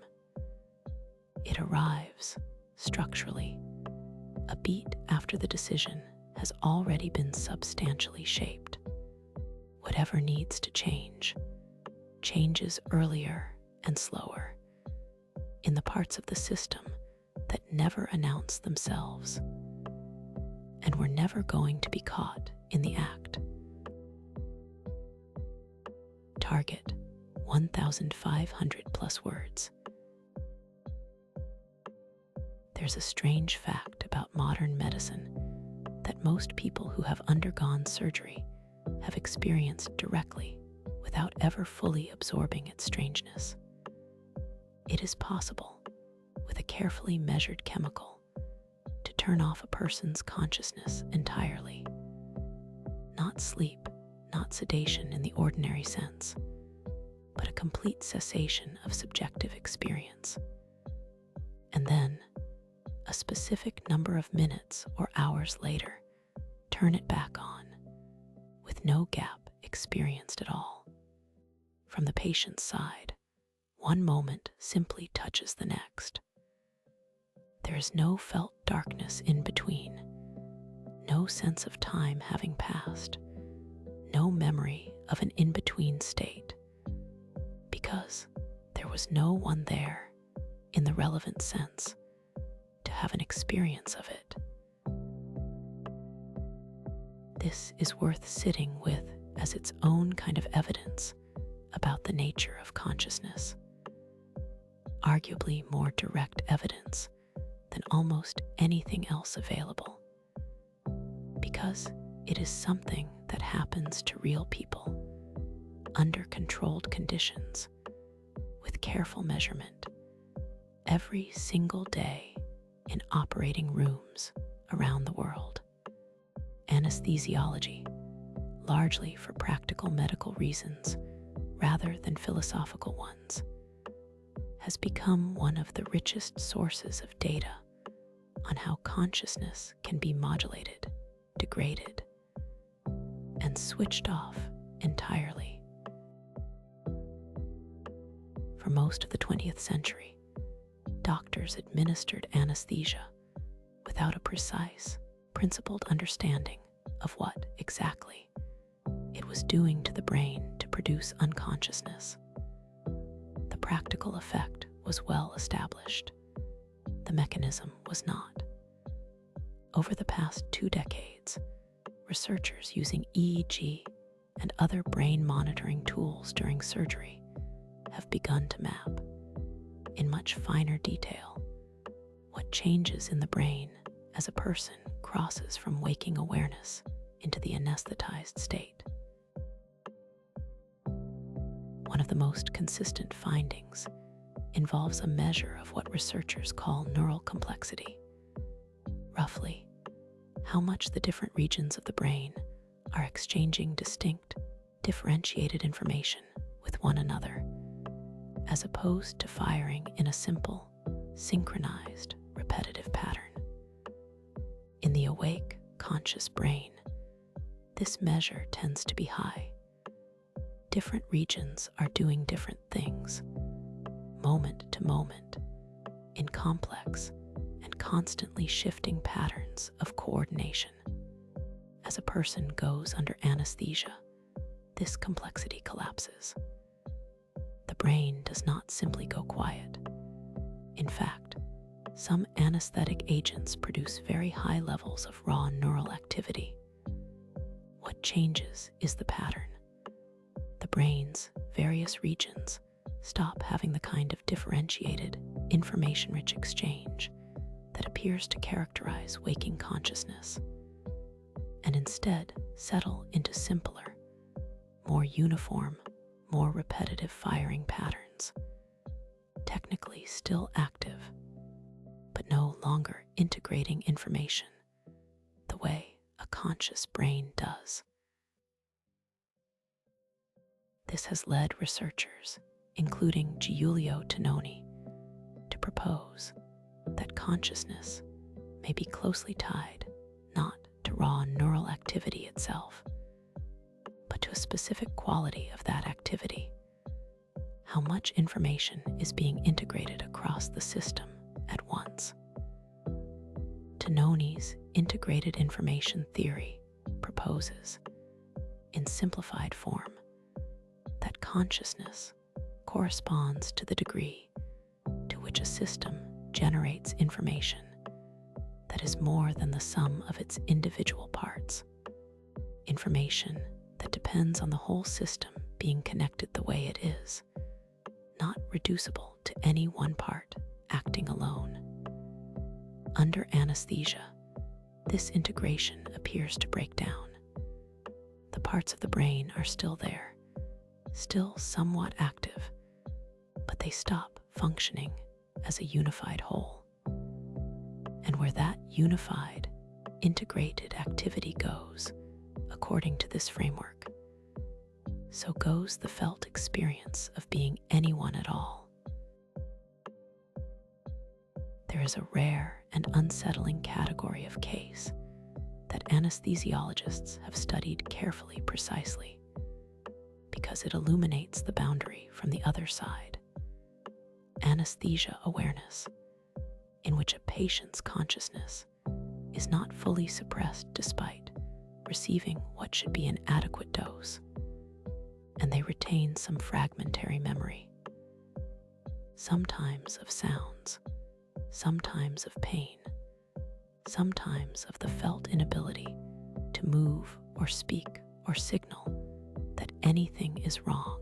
It arrives, structurally, a beat after the decision has already been substantially shaped. Whatever needs to change, changes earlier and slower, in the parts of the system that never announce themselves and were never going to be caught in the act. Target 1,500 plus words. There's a strange fact about modern medicine that most people who have undergone surgery have experienced directly without ever fully absorbing its strangeness. It is possible, with a carefully measured chemical, to turn off a person's consciousness entirely. Not sleep, not sedation in the ordinary sense, but a complete cessation of subjective experience. And then, a specific number of minutes or hours later, turn it back on, with no gap experienced at all. From the patient's side, one moment simply touches the next. There is no felt darkness in between, no sense of time having passed, no memory of an in-between state, because there was no one there, in the relevant sense, to have an experience of it. This is worth sitting with as its own kind of evidence about the nature of consciousness, arguably more direct evidence than almost anything else available, because it is something that happens to real people under controlled conditions, with careful measurement, every single day in operating rooms around the world. Anesthesiology, largely for practical medical reasons rather than philosophical ones, has become one of the richest sources of data on how consciousness can be modulated, degraded, and switched off entirely. For most of the 20th century, doctors administered anesthesia without a precise, principled understanding of what exactly it was doing to the brain to produce unconsciousness. The practical effect was well established. The mechanism was not. Over the past 2 decades, researchers using EEG and other brain monitoring tools during surgery have begun to map, in much finer detail, what changes in the brain as a person crosses from waking awareness into the anesthetized state. One of the most consistent findings involves a measure of what researchers call neural complexity. Roughly, how much the different regions of the brain are exchanging distinct, differentiated information with one another, as opposed to firing in a simple, synchronized, repetitive pattern. In the awake, conscious brain, this measure tends to be high. Different regions are doing different things, moment to moment, in complex and constantly shifting patterns of coordination. As a person goes under anesthesia, this complexity collapses. The brain does not simply go quiet. In fact, some anesthetic agents produce very high levels of raw neural activity. What changes is the pattern. The brain's various regions stop having the kind of differentiated, information-rich exchange that appears to characterize waking consciousness, and instead settle into simpler, more uniform, more repetitive firing patterns, technically still active, but no longer integrating information the way a conscious brain does. This has led researchers, including Giulio Tononi, to propose that consciousness may be closely tied not to raw neural activity itself, but to a specific quality of that activity, how much information is being integrated across the system at once. Tononi's integrated information theory proposes in simplified form, that consciousness corresponds to the degree to which a system generates information that is more than the sum of its individual parts, information that depends on the whole system being connected the way it is, not reducible to any one part acting alone. Under anesthesia, this integration appears to break down. The parts of the brain are still there, still somewhat active, but they stop functioning as a unified whole. And where that unified, integrated activity goes, according to this framework, so goes the felt experience of being anyone at all. There is a rare and unsettling category of case that anesthesiologists have studied carefully precisely because it illuminates the boundary from the other side. Anesthesia awareness, in which a patient's consciousness is not fully suppressed despite receiving what should be an adequate dose, and they retain some fragmentary memory, sometimes of sounds, sometimes of pain, sometimes of the felt inability to move or speak or signal that anything is wrong,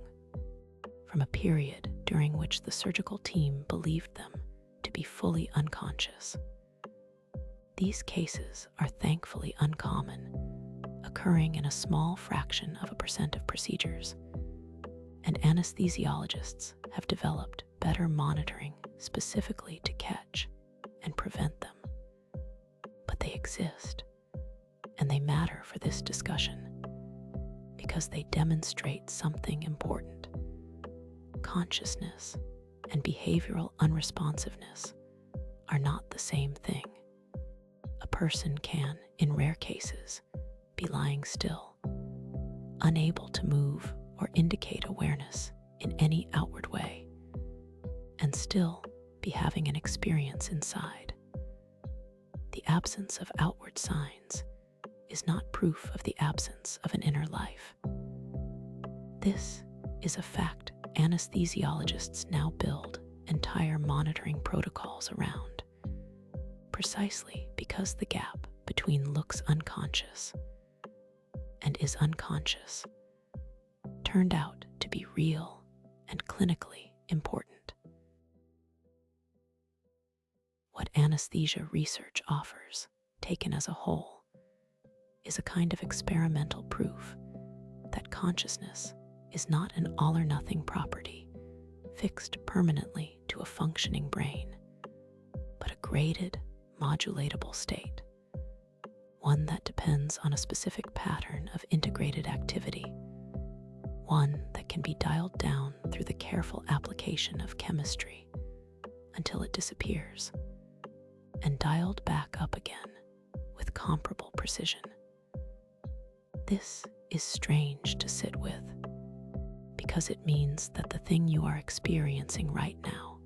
from a period during which the surgical team believed them to be fully unconscious. These cases are thankfully uncommon, occurring in a small fraction of a percent of procedures, and anesthesiologists have developed better monitoring specifically to catch and prevent them. But they exist, and they matter for this discussion because they demonstrate something important. Consciousness and behavioral unresponsiveness are not the same thing. A person can, in rare cases, be lying still, unable to move or indicate awareness in any outward way, and still be having an experience inside. The absence of outward signs is not proof of the absence of an inner life. This is a fact anesthesiologists now build entire monitoring protocols around, precisely because the gap between looks unconscious and is unconscious turned out to be real and clinically important. What anesthesia research offers, taken as a whole, is a kind of experimental proof that consciousness is not an all-or-nothing property fixed permanently to a functioning brain, but a graded, modulatable state, one that depends on a specific pattern of integrated activity, one that can be dialed down through the careful application of chemistry until it disappears, and dialed back up again with comparable precision. This is strange to sit with, because it means that the thing you are experiencing right now,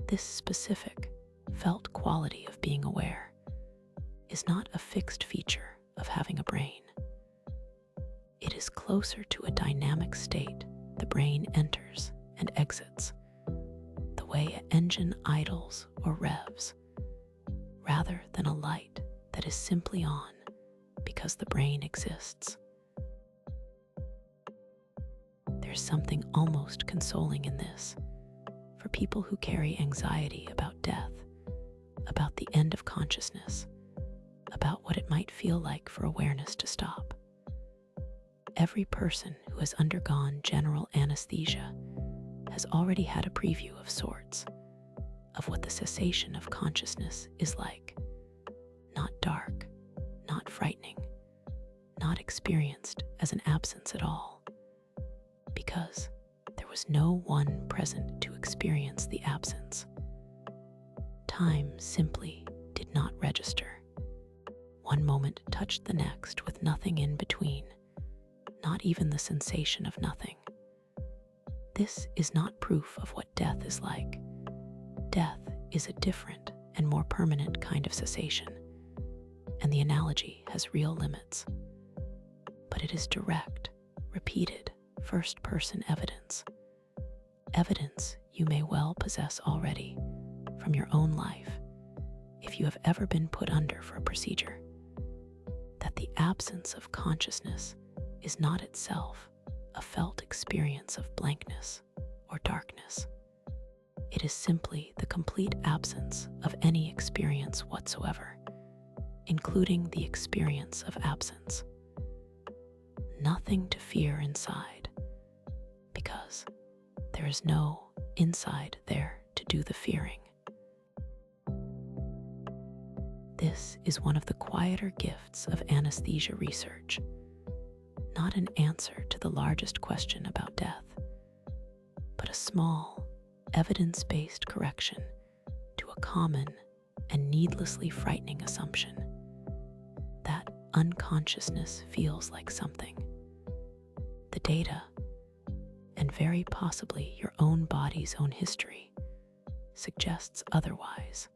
this specific, felt quality of being aware, is not a fixed feature of having a brain. It is closer to a dynamic state the brain enters and exits, the way an engine idles or revs, rather than a light that is simply on because the brain exists. There's something almost consoling in this for people who carry anxiety about death, about the end of consciousness, about what it might feel like for awareness to stop. Every person who has undergone general anesthesia has already had a preview of sorts of what the cessation of consciousness is like. Not dark, not frightening, not experienced as an absence at all, because there was no one present to experience the absence. Time simply did not register. One moment touched the next with nothing in between, not even the sensation of nothing. This is not proof of what death is like. Death is a different and more permanent kind of cessation, and the analogy has real limits. but it is direct, repeated, first-person evidence. Evidence you may well possess already from your own life, if you have ever been put under for a procedure, that the absence of consciousness is not itself a felt experience of blankness or darkness. It is simply the complete absence of any experience whatsoever, including the experience of absence. Nothing to fear inside, because there is no inside there to do the fearing. This is one of the quieter gifts of anesthesia research, not an answer to the largest question about death, but a small, evidence-based correction to a common and needlessly frightening assumption that unconsciousness feels like something. The data, and very possibly your own body's own history, suggests otherwise.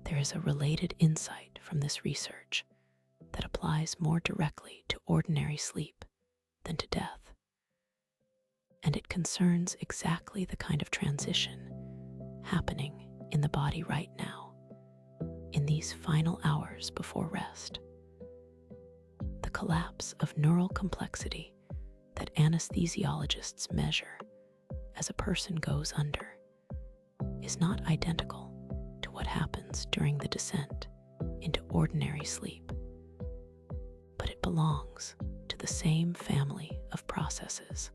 There is a related insight from this research that applies more directly to ordinary sleep than to death, and it concerns exactly the kind of transition happening in the body right now, in these final hours before rest. The collapse of neural complexity that anesthesiologists measure as a person goes under is not identical to what happens during the descent into ordinary sleep, but it belongs to the same family of processes,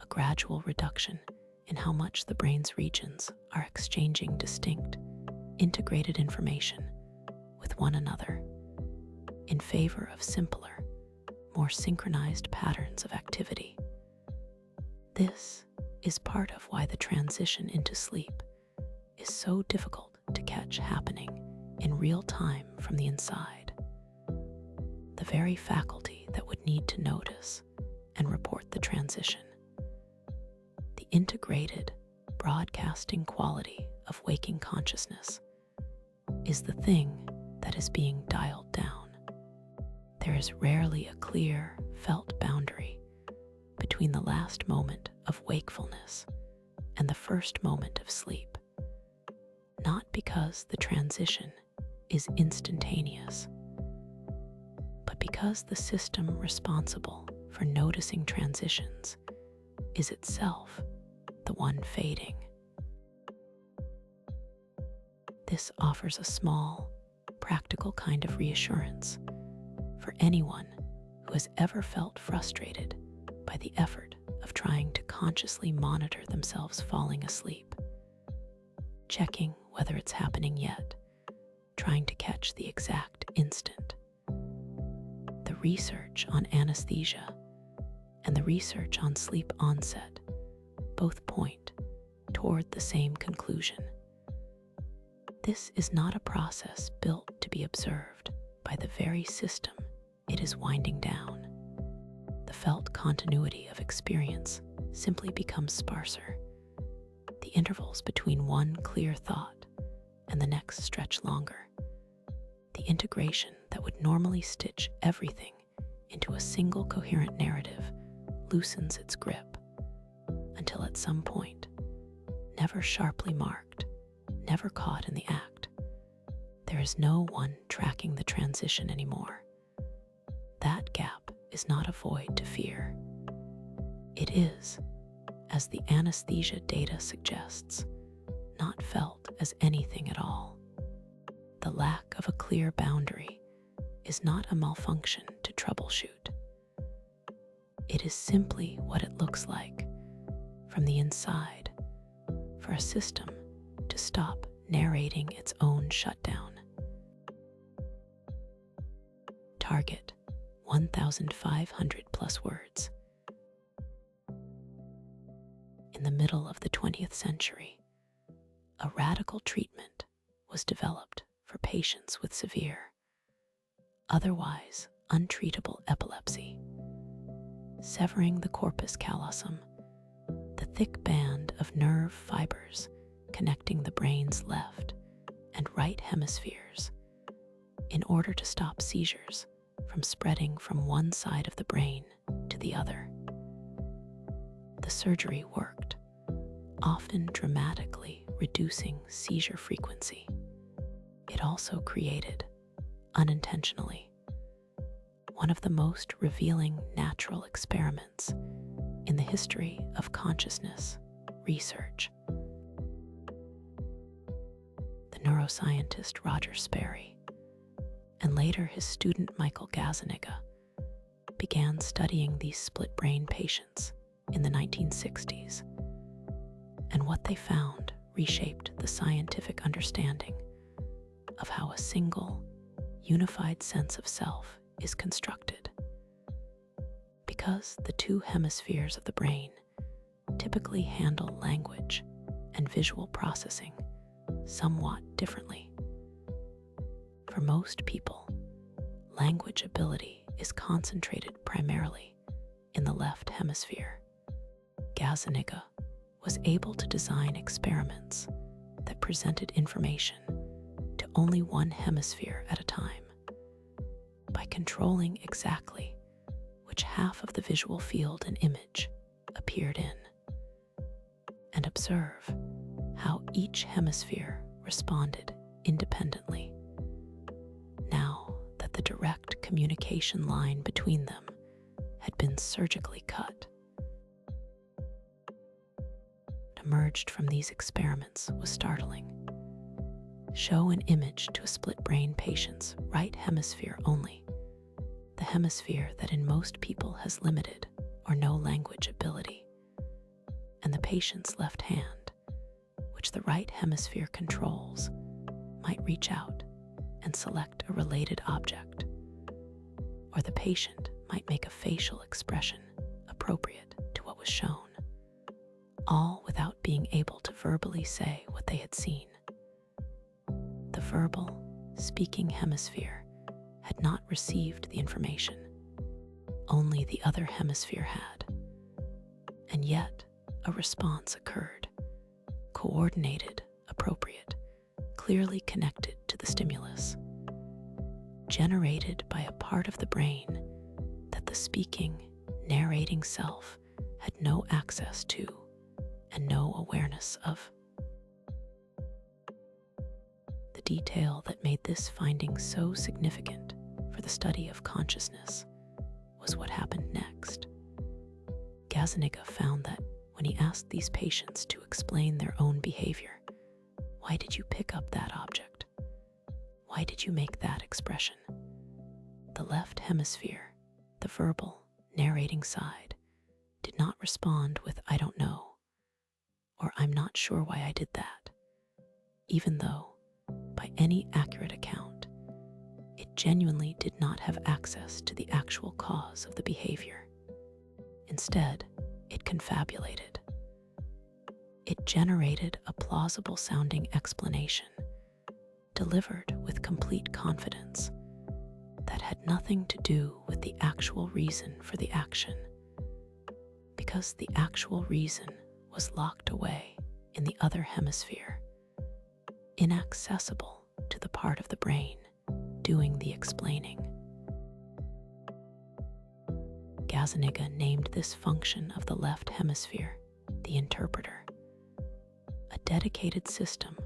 a gradual reduction in how much the brain's regions are exchanging distinct, integrated information with one another in favor of simpler, more synchronized patterns of activity. This is part of why the transition into sleep is so difficult to catch happening in real time from the inside. The very faculty that would need to notice and report the transition, the integrated, broadcasting quality of waking consciousness, is the thing that is being dialed down. There is rarely a clear, felt boundary between the last moment of wakefulness and the first moment of sleep, not because the transition is instantaneous, but because the system responsible for noticing transitions is itself the one fading. This offers a small, practical kind of reassurance for anyone who has ever felt frustrated by the effort of trying to consciously monitor themselves falling asleep, checking whether it's happening yet, trying to catch the exact instant. The research on anesthesia and the research on sleep onset both point toward the same conclusion. This is not a process built to be observed by the very system it is winding down. The felt continuity of experience simply becomes sparser. The intervals between one clear thought and the next stretch longer. The integration that would normally stitch everything into a single coherent narrative loosens its grip until at some point, never sharply marked, never caught in the act, there is no one tracking the transition anymore. That gap is not a void to fear. It is, as the anesthesia data suggests, not felt as anything at all. The lack of a clear boundary is not a malfunction to troubleshoot. It is simply what it looks like from the inside for a system to stop narrating its own shutdown. Target 1,500 plus words. In the middle of the 20th century, a radical treatment was developed for patients with severe, otherwise untreatable epilepsy. Severing the corpus callosum, the thick band of nerve fibers connecting the brain's left and right hemispheres, in order to stop seizures from spreading from one side of the brain to the other. The surgery worked, often dramatically reducing seizure frequency. It also created, unintentionally, one of the most revealing natural experiments in the history of consciousness research. The neuroscientist Roger Sperry, and later his student Michael Gazzaniga, began studying these split-brain patients in the 1960s, and what they found reshaped the scientific understanding of how a single, unified sense of self is constructed. Because the two hemispheres of the brain typically handle language and visual processing somewhat differently. For most people, language ability is concentrated primarily in the left hemisphere. Gazzaniga was able to design experiments that presented information to only one hemisphere at a time. By controlling exactly which half of the visual field an image appeared in, and observe how each hemisphere responded independently. Now that the direct communication line between them had been surgically cut, what emerged from these experiments was startling. Show an image to a split-brain patient's right hemisphere only, the hemisphere that in most people has limited or no language ability, and the patient's left hand, which the right hemisphere controls, might reach out and select a related object, or the patient might make a facial expression appropriate to what was shown, all without being able to verbally say what they had seen. The verbal, speaking hemisphere had not received the information. Only the other hemisphere had. And yet, a response occurred, coordinated, appropriate, clearly connected to the stimulus, generated by a part of the brain that the speaking, narrating self had no access to and no awareness of. The detail that made this finding so significant for the study of consciousness was what happened next. Gazzaniga found that when he asked these patients to explain their own behavior, why did you pick up that object? Why did you make that expression? The left hemisphere, the verbal, narrating side, did not respond with "I don't know," or "I'm not sure why I did that," even though, by any accurate account, it genuinely did not have access to the actual cause of the behavior. Instead, it confabulated. It generated a plausible-sounding explanation, delivered with complete confidence, that had nothing to do with the actual reason for the action, because the actual reason was locked away in the other hemisphere, inaccessible to the part of the brain doing the explaining. Gazzaniga named this function of the left hemisphere the interpreter, a dedicated system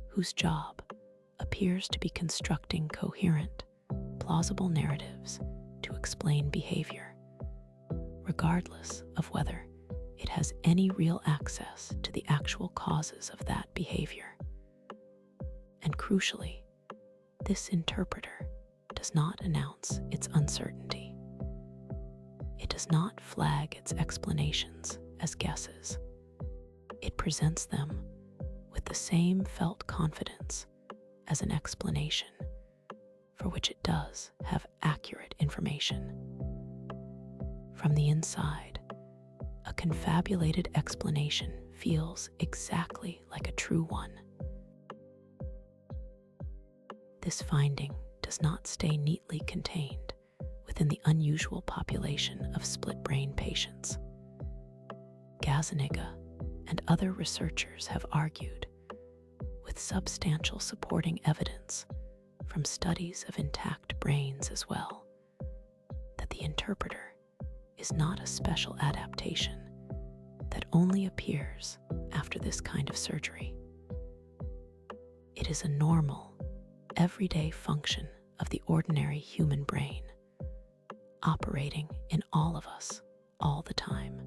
whose job appears to be constructing coherent, plausible narratives to explain behavior, regardless of whether it has any real access to the actual causes of that behavior. And crucially, this interpreter does not announce its uncertainty. It does not flag its explanations as guesses. It presents them with the same felt confidence as an explanation for which it does have accurate information. From the inside, a confabulated explanation feels exactly like a true one. This finding does not stay neatly contained within the unusual population of split-brain patients. Gazzaniga and other researchers have argued, with substantial supporting evidence, from studies of intact brains as well, that the interpreter is not a special adaptation that only appears after this kind of surgery. It is a normal, everyday function of the ordinary human brain, operating in all of us all the time.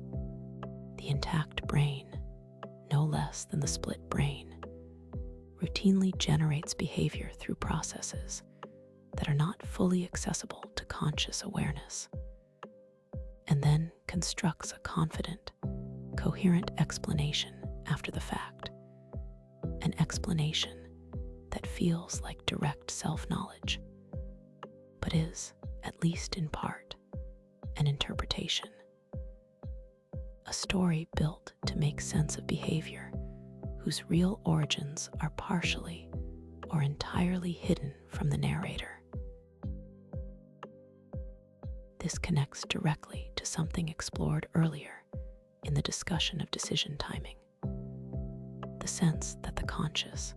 The intact brain, no less than the split brain, routinely generates behavior through processes that are not fully accessible to conscious awareness, and then constructs a confident, coherent explanation after the fact, an explanation that feels like direct self-knowledge, but is, at least in part, an interpretation. A story built to make sense of behavior whose real origins are partially or entirely hidden from the narrator. This connects directly to something explored earlier in the discussion of decision timing, the sense that the conscious,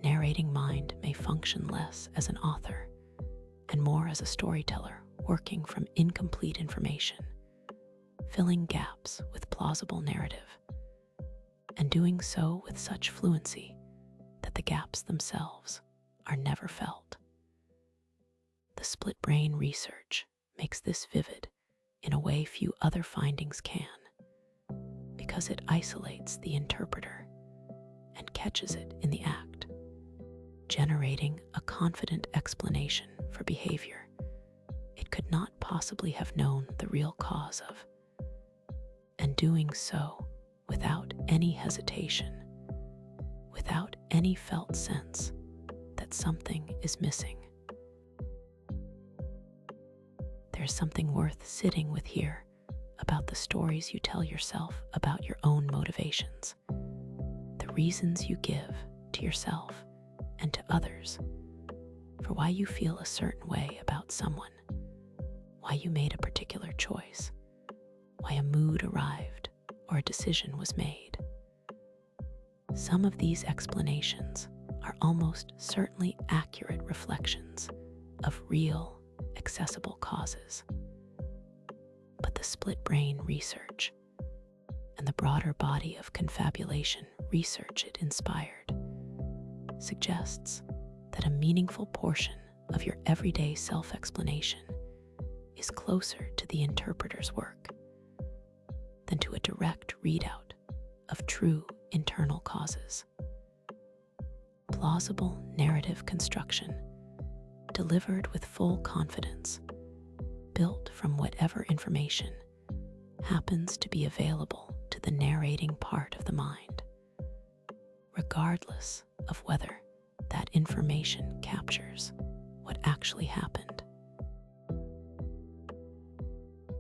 narrating mind may function less as an author and more as a storyteller working from incomplete information, filling gaps with plausible narrative, and doing so with such fluency that the gaps themselves are never felt. The split brain research makes this vivid in a way few other findings can, because it isolates the interpreter and catches it in the act, generating a confident explanation for behavior it could not possibly have known the real cause of, and doing so without any hesitation, without any felt sense that something is missing. There's something worth sitting with here about the stories you tell yourself about your own motivations, the reasons you give to yourself and to others for why you feel a certain way about someone, why you made a particular choice, why a mood arrived or a decision was made. Some of these explanations are almost certainly accurate reflections of real, accessible causes. But the split brain research and the broader body of confabulation research it inspired suggests that a meaningful portion of your everyday self-explanation is closer to the interpreter's work than to a direct readout of true internal causes. Plausible narrative construction, delivered with full confidence, built from whatever information happens to be available to the narrating part of the mind, regardless of whether that information captures what actually happened.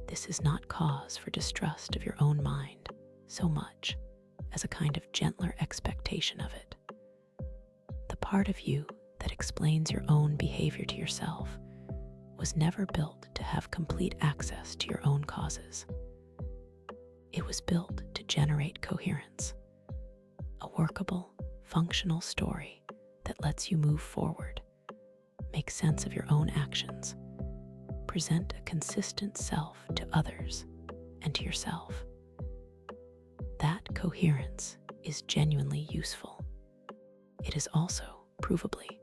This is not cause for distrust of your own mind so much as a kind of gentler expectation of it. The part of you that explains your own behavior to yourself was never built to have complete access to your own causes. It was built to generate coherence, a workable, functional story that lets you move forward, make sense of your own actions, present a consistent self to others and to yourself. That coherence is genuinely useful. It is also, provably,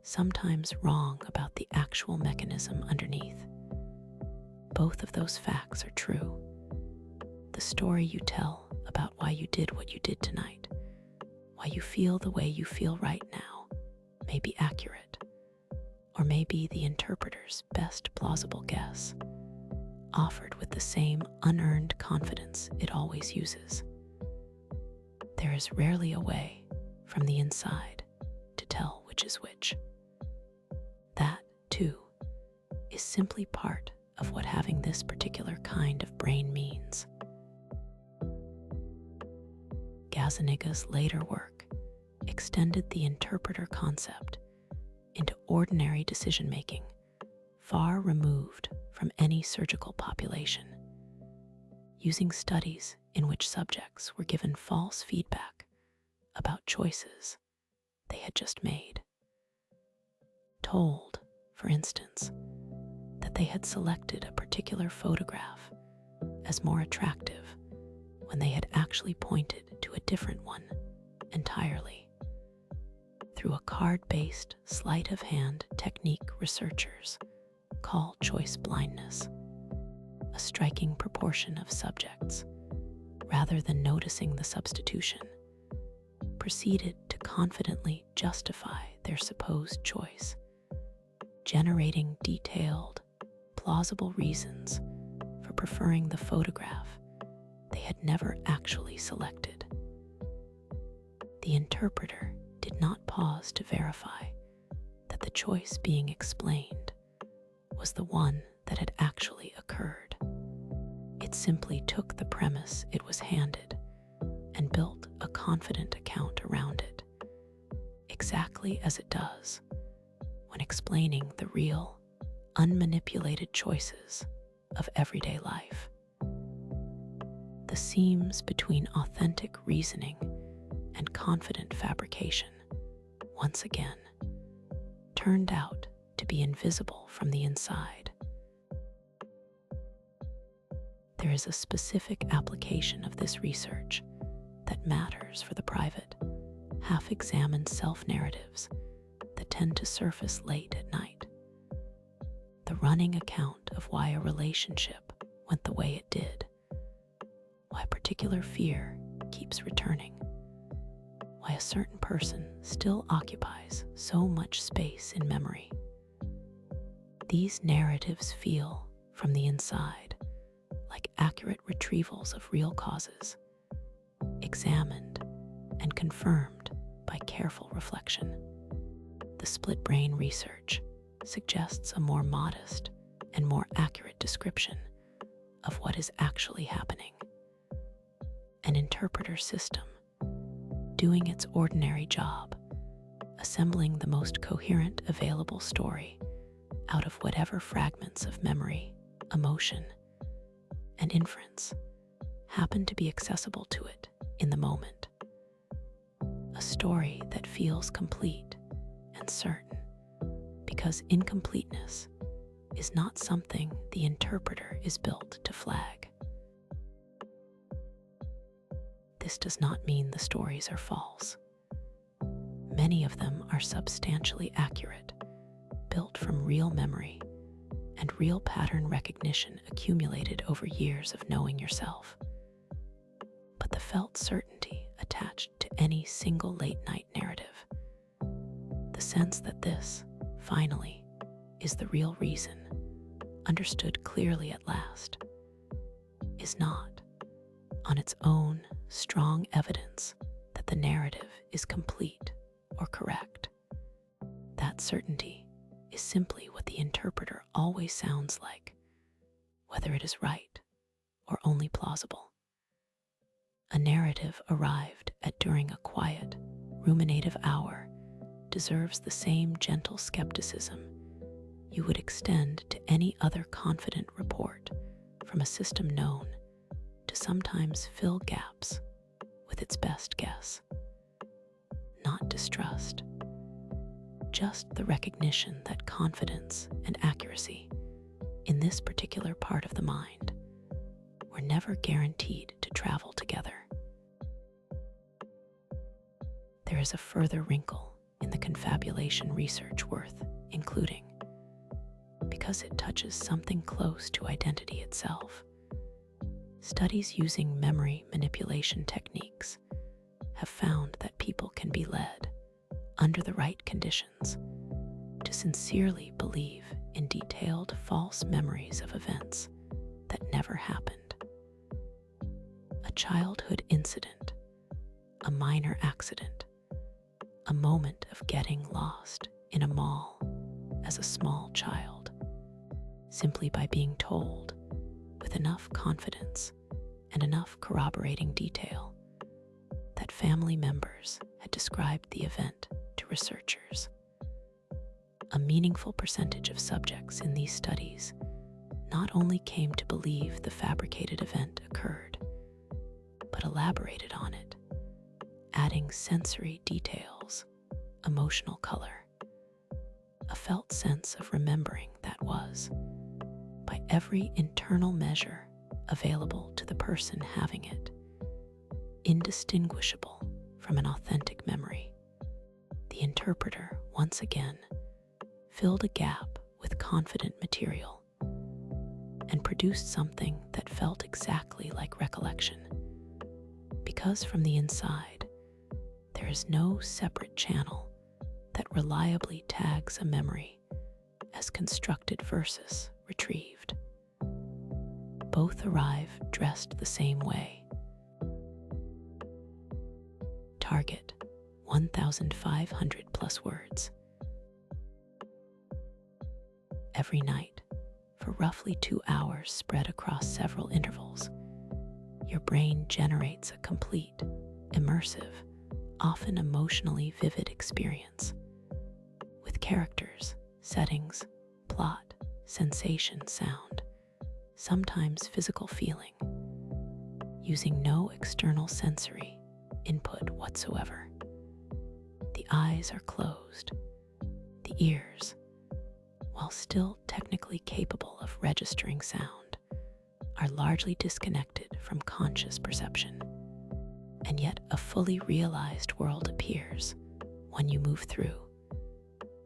sometimes wrong about the actual mechanism underneath. Both of those facts are true. The story you tell about why you did what you did tonight, why you feel the way you feel right now, may be accurate, or may be the interpreter's best plausible guess, offered with the same unearned confidence it always uses. There is rarely a way, from the inside, to tell which is which. That, too, is simply part of what having this particular kind of brain means. Gazzaniga's later work extended the interpreter concept into ordinary decision-making, far removed from any surgical population, using studies in which subjects were given false feedback about choices they had just made. told, for instance, that they had selected a particular photograph as more attractive when they had actually pointed to a different one entirely. Through a card-based sleight of hand technique researchers call choice blindness, a striking proportion of subjects, rather than noticing the substitution, proceeded to confidently justify their supposed choice, generating detailed, plausible reasons for preferring the photograph they had never actually selected. The interpreter did not pause to verify that the choice being explained was the one that had actually occurred. It simply took the premise it was handed and built a confident account around it, exactly as it does when explaining the real, unmanipulated choices of everyday life. The seams between authentic reasoning and confident fabrication, once again, turned out to be invisible from the inside. There is a specific application of this research that matters for the private, half-examined self-narratives that tend to surface late at night. The running account of why a relationship went the way it did, why particular fear keeps returning, why a certain person still occupies so much space in memory. These narratives feel, from the inside, like accurate retrievals of real causes, examined and confirmed by careful reflection. The split brain research suggests a more modest and more accurate description of what is actually happening. An interpreter system doing its ordinary job, assembling the most coherent available story out of whatever fragments of memory, emotion, and inference happen to be accessible to it in the moment. A story that feels complete and certain, because incompleteness is not something the interpreter is built to flag. This does not mean the stories are false. Many of them are substantially accurate, built from real memory and real pattern recognition accumulated over years of knowing yourself. But the felt certainty attached to any single late-night narrative, the sense that this, finally, is the real reason, understood clearly at last, is not, on its own, strong evidence that the narrative is complete or correct. That certainty is simply what the interpreter always sounds like, whether it is right or only plausible. A narrative arrived at during a quiet, ruminative hour deserves the same gentle skepticism you would extend to any other confident report from a system known to sometimes fill gaps with its best guess. Not distrust, just the recognition that confidence and accuracy in this particular part of the mind were never guaranteed to travel together. There is a further wrinkle in the confabulation research worth including, because it touches something close to identity itself. Studies using memory manipulation techniques have found that people can be led, under the right conditions, to sincerely believe in detailed false memories of events that never happened. A childhood incident, a minor accident, a moment of getting lost in a mall as a small child, simply by being told with enough confidence and enough corroborating detail that family members had described the event to researchers. A meaningful percentage of subjects in these studies not only came to believe the fabricated event occurred, but elaborated on it, adding sensory details, emotional color, a felt sense of remembering that was, by every internal measure available to the person having it, indistinguishable from an authentic memory. The interpreter, once again, filled a gap with confident material and produced something that felt exactly like recollection, because from the inside, there is no separate channel that reliably tags a memory as constructed versus retrieved. Both arrive dressed the same way. Target 1,500 plus words. Every night, for roughly 2 hours spread across several intervals, your brain generates a complete, immersive, often emotionally vivid experience, with characters, settings, plot, sensation, sound, sometimes physical feeling, using no external sensory input whatsoever. The eyes are closed. The ears, while still technically capable of registering sound, are largely disconnected from conscious perception. And yet a fully realized world appears when you move through,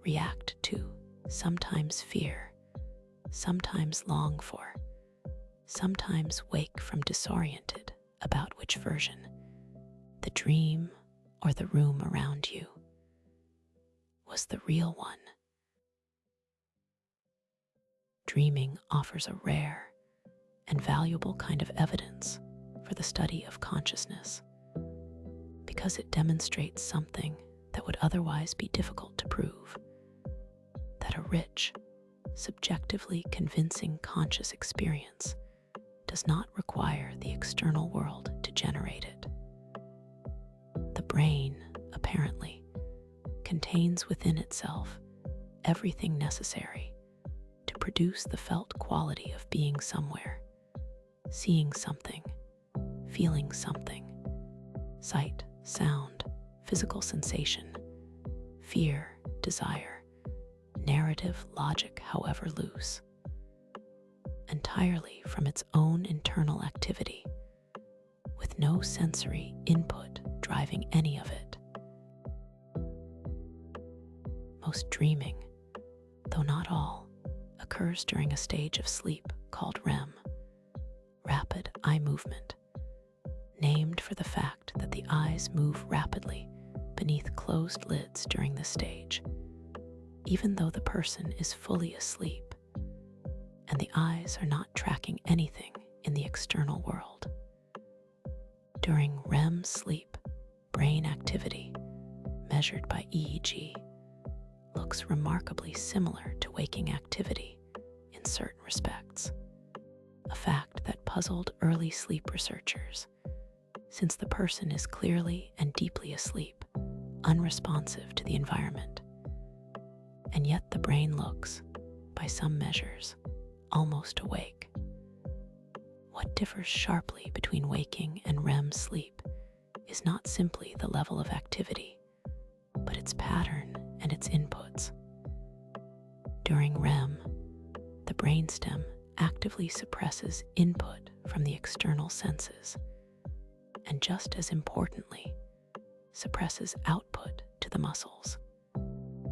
react to, sometimes fear, sometimes long for, sometimes wake from disoriented about which version, the dream or the room around you, was the real one. Dreaming offers a rare and valuable kind of evidence for the study of consciousness, because it demonstrates something that would otherwise be difficult to prove, that a rich, subjectively convincing conscious experience does not require the external world to generate it. The brain, apparently, contains within itself everything necessary to produce the felt quality of being somewhere, seeing something, feeling something, sight, sound, physical sensation, fear, desire, narrative, logic, however loose, entirely from its own internal activity, with no sensory input driving any of it. Most dreaming, though not all, occurs during a stage of sleep called REM, rapid eye movement, named for the fact that the eyes move rapidly beneath closed lids during this stage, even though the person is fully asleep and the eyes are not tracking anything in the external world. During REM sleep, brain activity, measured by EEG, looks remarkably similar to waking activity in certain respects, a fact that puzzled early sleep researchers, since the person is clearly and deeply asleep, unresponsive to the environment. And yet the brain looks, by some measures, almost awake. What differs sharply between waking and REM sleep is not simply the level of activity, but its pattern and its inputs. During REM, the brainstem actively suppresses input from the external senses, and just as importantly, suppresses output to the muscles,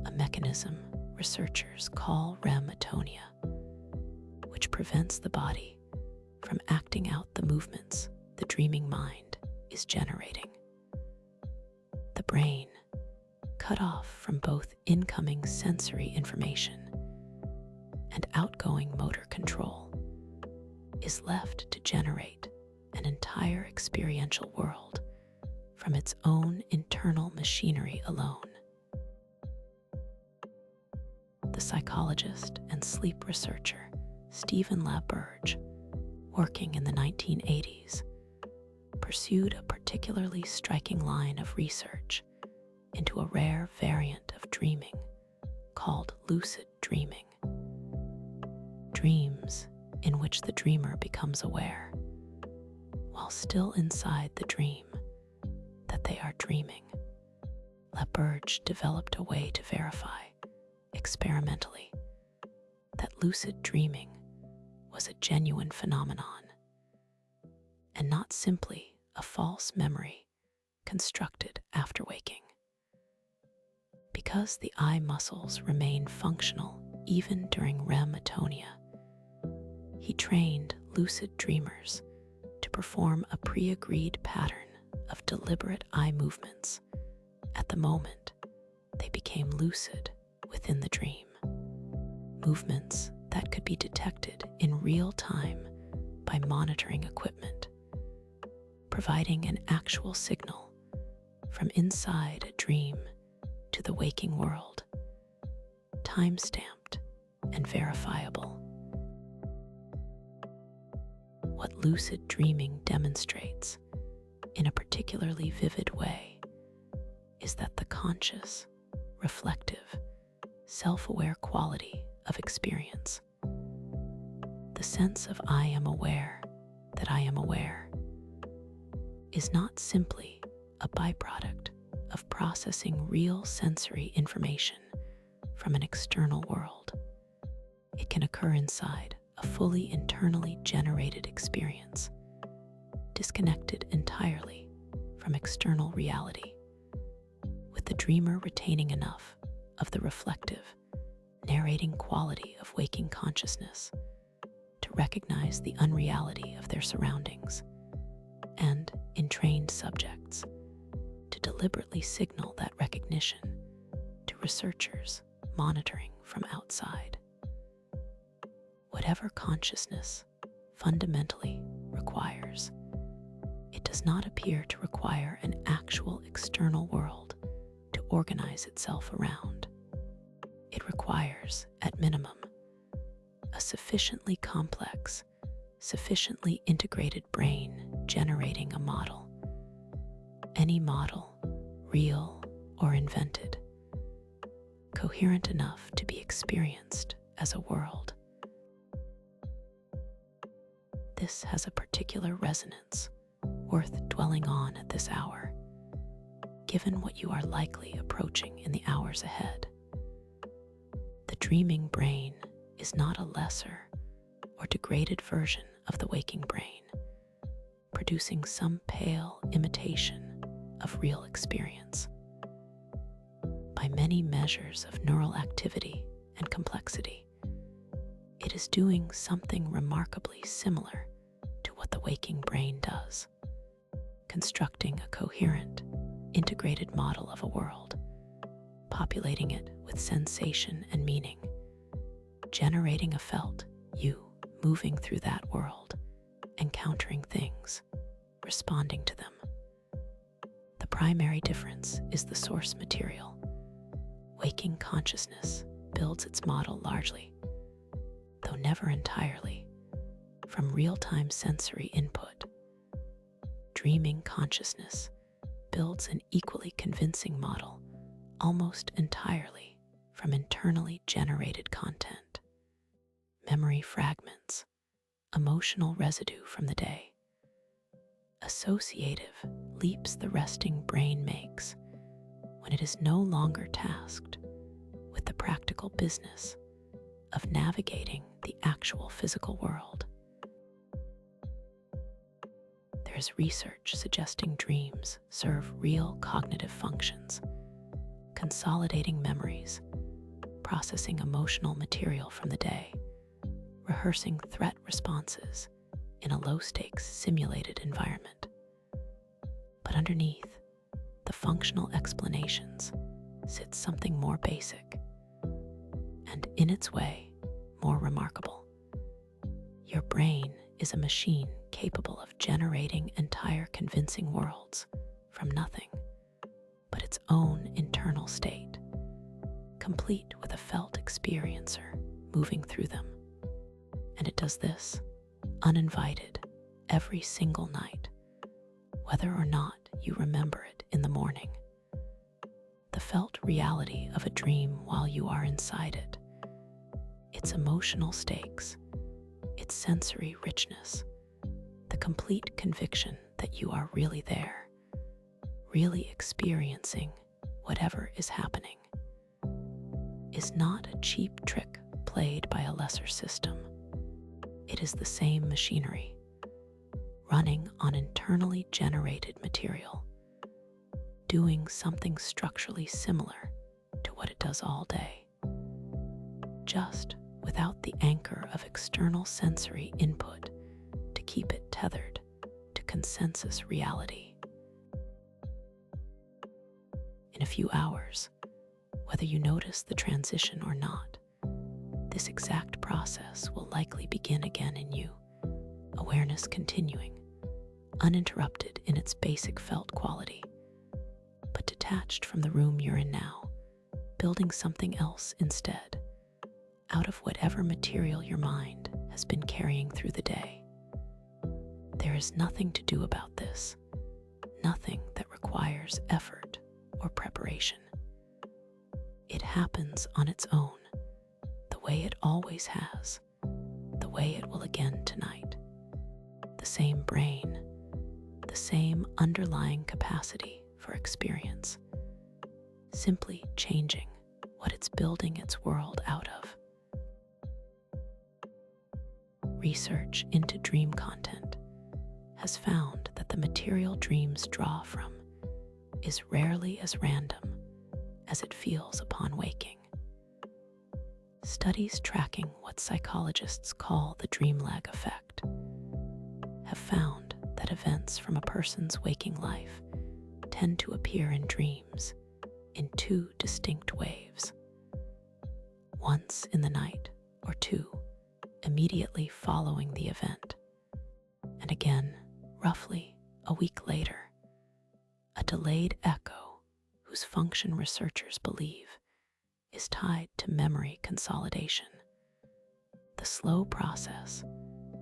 a mechanism researchers call REM atonia, which prevents the body from acting out the movements the dreaming mind is generating. The brain, cut off from both incoming sensory information and outgoing motor control, is left to generate an entire experiential world from its own internal machinery alone. The psychologist and sleep researcher Stephen LaBerge, working in the 1980s, pursued a particularly striking line of research into a rare variant of dreaming called lucid dreaming. Dreams in which the dreamer becomes aware, while still inside the dream, that they are dreaming. LaBerge developed a way to verify experimentally that lucid dreaming was a genuine phenomenon and not simply a false memory constructed after waking. Because the eye muscles remain functional even during REM atonia, he trained lucid dreamers to perform a pre-agreed pattern of deliberate eye movements at the moment they became lucid within the dream. Movements that could be detected in real time by monitoring equipment, providing an actual signal from inside a dream to the waking world, time-stamped and verifiable. What lucid dreaming demonstrates in a particularly vivid way is that the conscious, reflective, self-aware quality of experience, the sense of I am aware that I am aware, is not simply a byproduct of processing real sensory information from an external world. It can occur inside a fully internally generated experience, disconnected entirely from external reality, with the dreamer retaining enough of the reflective, narrating quality of waking consciousness to recognize the unreality of their surroundings, and, in trained subjects, to deliberately signal that recognition to researchers monitoring from outside. Whatever consciousness fundamentally requires, it does not appear to require an actual external world to organize itself around. It requires, at minimum, a sufficiently complex, sufficiently integrated brain generating a model. Any model, real or invented, coherent enough to be experienced as a world. This has a particular resonance worth dwelling on at this hour, given what you are likely approaching in the hours ahead. The dreaming brain is not a lesser or degraded version of the waking brain, producing some pale imitation of real experience. By many measures of neural activity and complexity, it is doing something remarkably similar to what the waking brain does, constructing a coherent, integrated model of a world, populating it with sensation and meaning, generating a felt you moving through that world, encountering things, responding to them. The primary difference is the source material. Waking consciousness builds its model largely, though never entirely, from real-time sensory input. Dreaming consciousness builds an equally convincing model almost entirely from internally generated content, memory fragments, emotional residue from the day, associative leaps the resting brain makes when it is no longer tasked with the practical business of navigating the actual physical world. There is research suggesting dreams serve real cognitive functions, consolidating memories, processing emotional material from the day, rehearsing threat responses in a low-stakes simulated environment. But underneath the functional explanations sits something more basic, and in its way, more remarkable. Your brain is a machine capable of generating entire convincing worlds from nothing but its own internal state, complete with a felt experiencer moving through them. And it does this, uninvited, every single night, whether or not you remember it in the morning. The felt reality of a dream while you are inside it, its emotional stakes, its sensory richness, the complete conviction that you are really there, really experiencing whatever is happening. is not a cheap trick played by a lesser system. It is the same machinery, running on internally generated material, doing something structurally similar to what it does all day, just without the anchor of external sensory input to keep it tethered to consensus reality. In a few hours, whether you notice the transition or not, this exact process will likely begin again in you, awareness continuing, uninterrupted in its basic felt quality, but detached from the room you're in now, building something else instead, out of whatever material your mind has been carrying through the day. There is nothing to do about this, nothing that requires effort or preparation. It happens on its own, the way it always has, the way it will again tonight. The same brain, the same underlying capacity for experience, simply changing what it's building its world out of. Research into dream content has found that the material dreams draw from is rarely as random as it feels upon waking. Studies tracking what psychologists call the dream lag effect have found that events from a person's waking life tend to appear in dreams in two distinct waves. Once in the night, or two immediately following the event, and again roughly a week later, a delayed echo whose function researchers believe is tied to memory consolidation, the slow process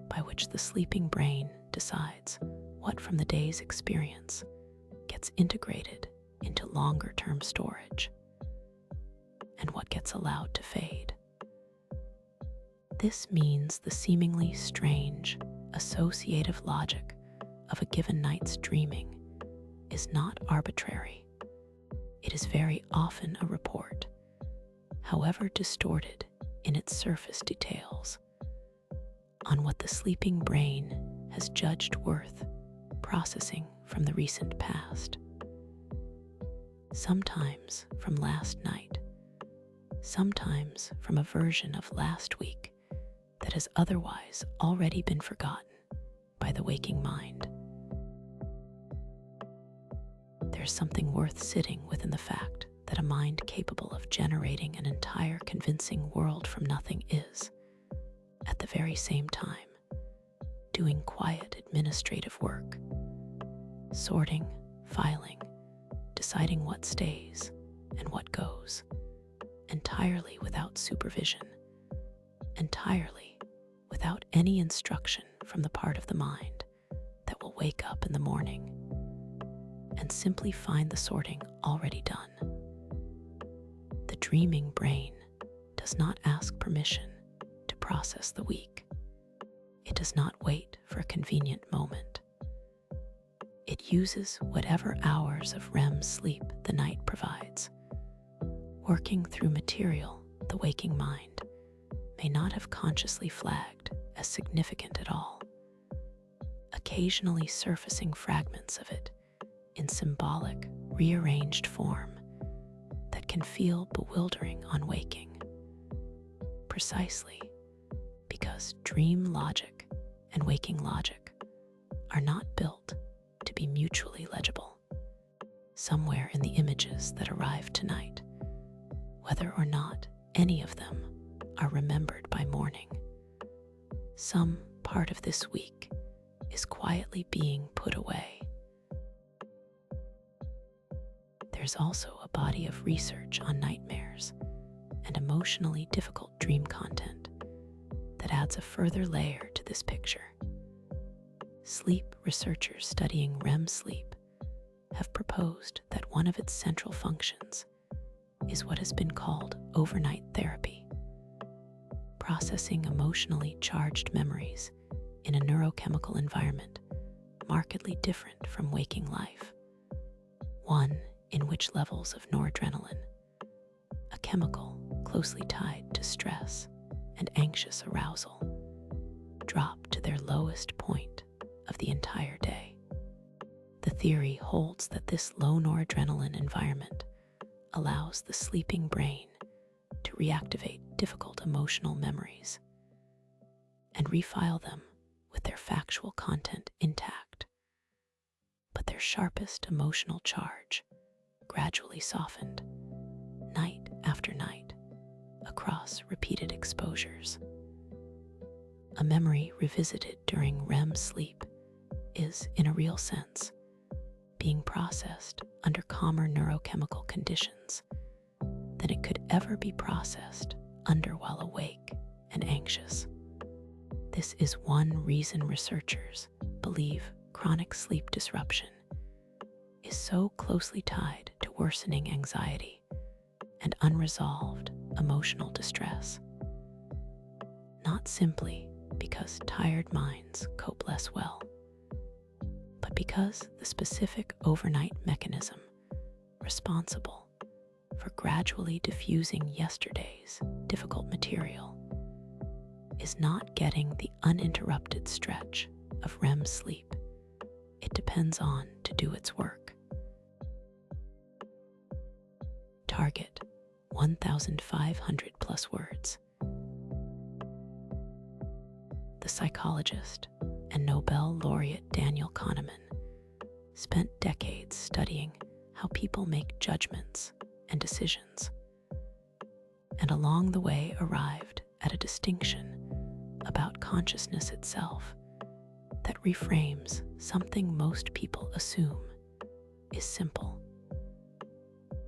by which the sleeping brain decides what from the day's experience gets integrated into longer-term storage and what gets allowed to fade. This means the seemingly strange associative logic of a given night's dreaming is not arbitrary. It is very often a report, however distorted in its surface details, on what the sleeping brain has judged worth processing from the recent past. Sometimes from last night, sometimes from a version of last week that has otherwise already been forgotten by the waking mind. There's something worth sitting within the fact that a mind capable of generating an entire convincing world from nothing is, at the very same time, doing quiet administrative work, sorting, filing, deciding what stays and what goes, entirely without supervision, entirely without any instruction from the part of the mind that will wake up in the morning and simply find the sorting already done. The dreaming brain does not ask permission to process the week. It does not wait for a convenient moment. It uses whatever hours of REM sleep the night provides, working through material the waking mind may not have consciously flagged as significant at all, occasionally surfacing fragments of it in symbolic, rearranged form that can feel bewildering on waking, precisely because dream logic and waking logic are not built to be mutually legible. Somewhere in the images that arrive tonight, whether or not any of them are remembered by morning, some part of this week is quietly being put away. There's also a body of research on nightmares and emotionally difficult dream content that adds a further layer to this picture. Sleep researchers studying REM sleep have proposed that one of its central functions is what has been called overnight therapy, processing emotionally charged memories in a neurochemical environment markedly different from waking life, one in which levels of noradrenaline, a chemical closely tied to stress and anxious arousal, drop to their lowest point of the entire day. The theory holds that this low noradrenaline environment allows the sleeping brain to reactivate difficult emotional memories and refile them with their factual content intact, but their sharpest emotional charge gradually softened night after night across repeated exposures. A memory revisited during REM sleep is, in a real sense, being processed under calmer neurochemical conditions than it could ever be processed under while awake and anxious. This is one reason researchers believe chronic sleep disruption is so closely tied to worsening anxiety and unresolved emotional distress. Not simply because tired minds cope less well, but because the specific overnight mechanism responsible for gradually diffusing yesterday's difficult material is not getting the uninterrupted stretch of REM sleep it depends on to do its work. Target 1,500 plus words. The psychologist and Nobel laureate Daniel Kahneman spent decades studying how people make judgments and decisions, and along the way arrived at a distinction about consciousness itself that reframes something most people assume is simple: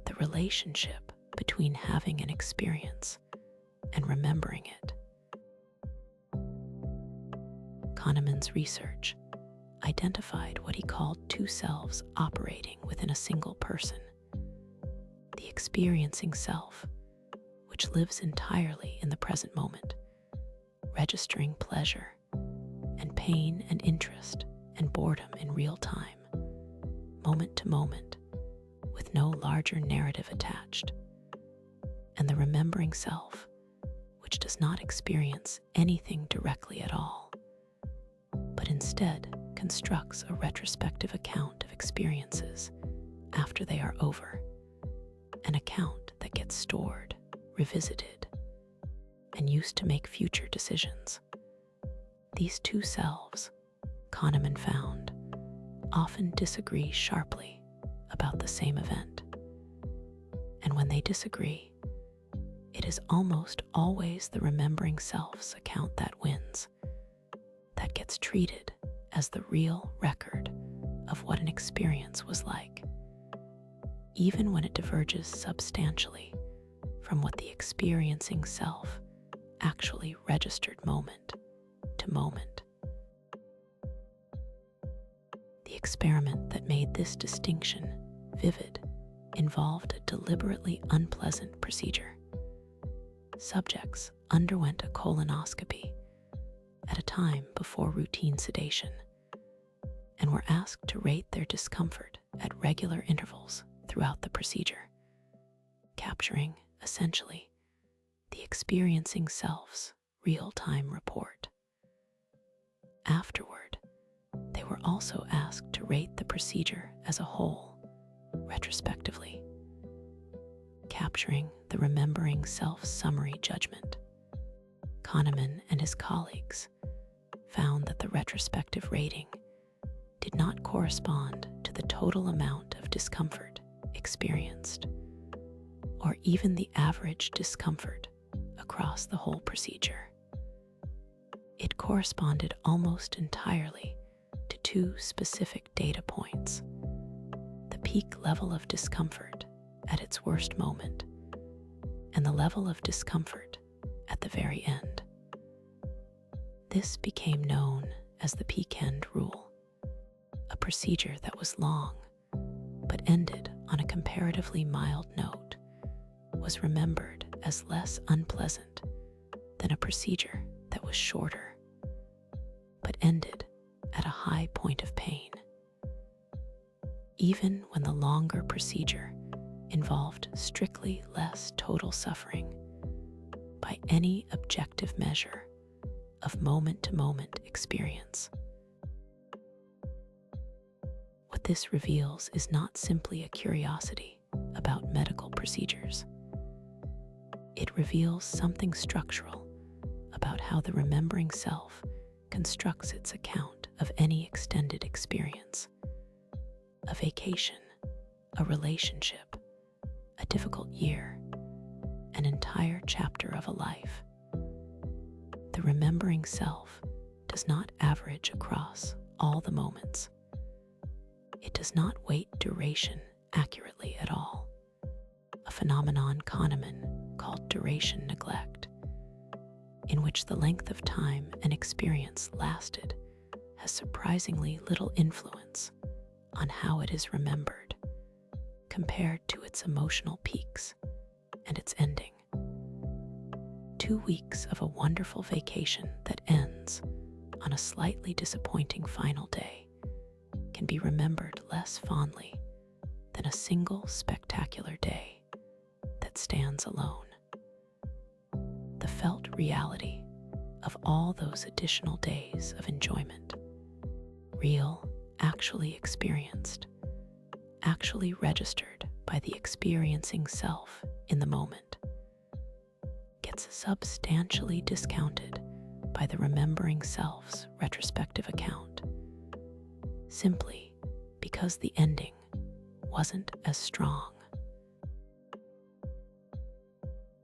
the relationship between having an experience and remembering it. Kahneman's research identified what he called two selves operating within a single person: the experiencing self, which lives entirely in the present moment, registering pleasure and pain and interest and boredom in real time, moment to moment, with no larger narrative attached; and the remembering self, which does not experience anything directly at all, but instead constructs a retrospective account of experiences after they are over, an account that gets stored, revisited, and used to make future decisions. These two selves, Kahneman found, often disagree sharply about the same event. And when they disagree, it is almost always the remembering self's account that wins, that gets treated as the real record of what an experience was like, even when it diverges substantially from what the experiencing self actually registered moment to moment. The experiment that made this distinction vivid involved a deliberately unpleasant procedure. Subjects underwent a colonoscopy at a time before routine sedation and were asked to rate their discomfort at regular intervals throughout the procedure, capturing, essentially, the experiencing self's real-time report. Afterward, they were also asked to rate the procedure as a whole, retrospectively, capturing the remembering self's summary judgment. Kahneman and his colleagues found that the retrospective rating did not correspond to the total amount of discomfort experienced, or even the average discomfort across the whole procedure. It corresponded almost entirely to two specific data points: the peak level of discomfort at its worst moment and the level of discomfort at the very end. This became known as the peak end rule, a procedure that was long but ended on a comparatively mild note was remembered as less unpleasant than a procedure that was shorter but ended at a high point of pain. Even when the longer procedure involved strictly less total suffering, by any objective measure of moment-to-moment experience. What this reveals is not simply a curiosity about medical procedures. It reveals something structural about how the remembering self constructs its account of any extended experience. A vacation, a relationship, a difficult year, an entire chapter of a life. The remembering self does not average across all the moments. It does not weight duration accurately at all, a phenomenon Kahneman called duration neglect, in which the length of time an experience lasted has surprisingly little influence on how it is remembered compared to its emotional peaks and its ending. 2 weeks of a wonderful vacation that ends on a slightly disappointing final day can be remembered less fondly than a single spectacular day that stands alone. The felt reality of all those additional days of enjoyment, real, actually experienced, actually registered by the experiencing self in the moment, gets substantially discounted by the remembering self's retrospective account, simply because the ending wasn't as strong.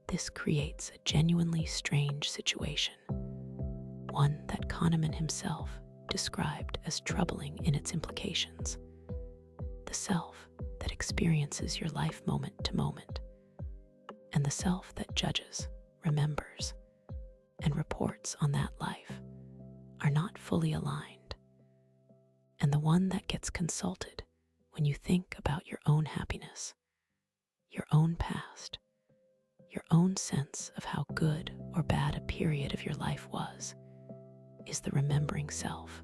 This creates a genuinely strange situation, one that Kahneman himself described as troubling in its implications. The self that experiences your life moment to moment, and the self that judges, remembers, and reports on that life are not fully aligned. And the one that gets consulted when you think about your own happiness, your own past, your own sense of how good or bad a period of your life was, is the remembering self,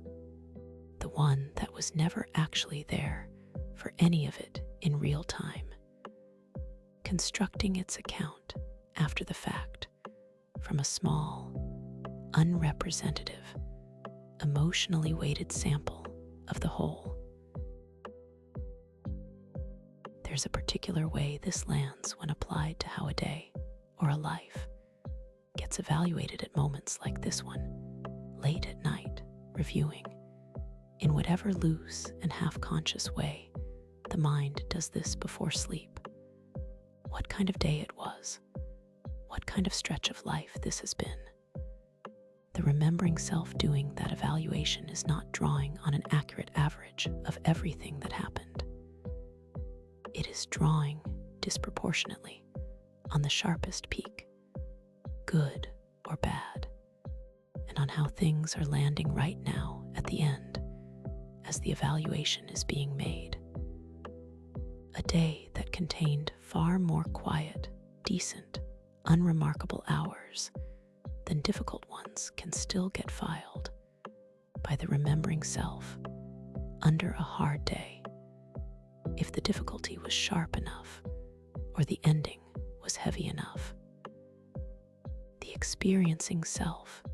the one that was never actually there for any of it in real time, constructing its account after the fact from a small, unrepresentative, emotionally weighted sample of the whole. There's a particular way this lands when applied to how a day or a life gets evaluated at moments like this one, late at night, reviewing, in whatever loose and half-conscious way the mind does this before sleep, what kind of day it was, what kind of stretch of life this has been. The remembering self doing that evaluation is not drawing on an accurate average of everything that happened. It is drawing disproportionately on the sharpest peak, good or bad, and on how things are landing right now at the end as the evaluation is being made. A day that contained far more quiet, decent, unremarkable hours than difficult ones can still get filed by the remembering self under a hard day, if the difficulty was sharp enough or the ending was heavy enough. The experiencing self,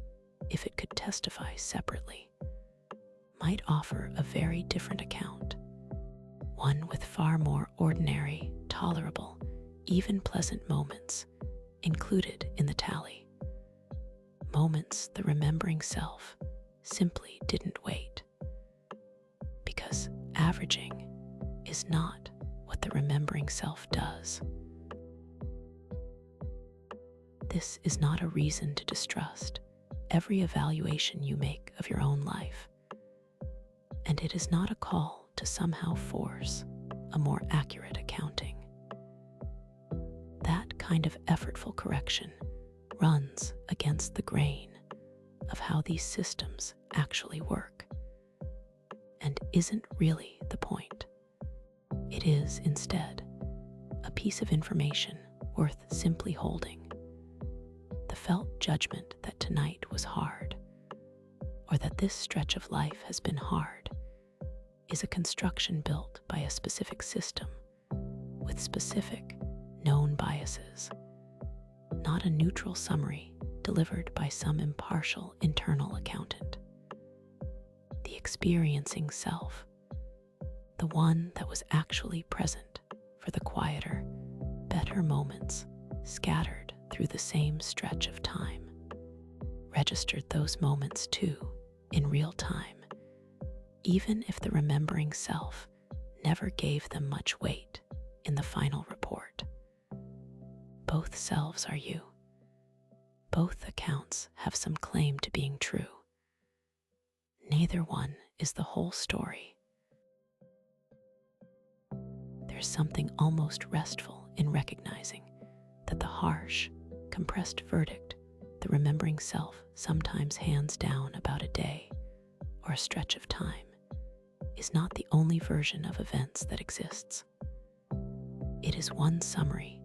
if it could testify separately, might offer a very different account, one with far more ordinary, tolerable, even pleasant moments included in the tally. Moments the remembering self simply didn't weight, because averaging is not what the remembering self does. This is not a reason to distrust every evaluation you make of your own life, and it is not a call to somehow force a more accurate accounting. That kind of effortful correction runs against the grain of how these systems actually work, and isn't really the point. It is, instead, a piece of information worth simply holding. The felt judgment that tonight was hard, or that this stretch of life has been hard, is a construction built by a specific system with specific known biases, not a neutral summary delivered by some impartial internal accountant. The experiencing self, the one that was actually present for the quieter, better moments scattered through the same stretch of time, registered those moments too in real time, even if the remembering self never gave them much weight in the final report. Both selves are you. Both accounts have some claim to being true. Neither one is the whole story. There's something almost restful in recognizing that the harsh, compressed verdict the remembering self sometimes hands down about a day or a stretch of time is not the only version of events that exists. It is one summary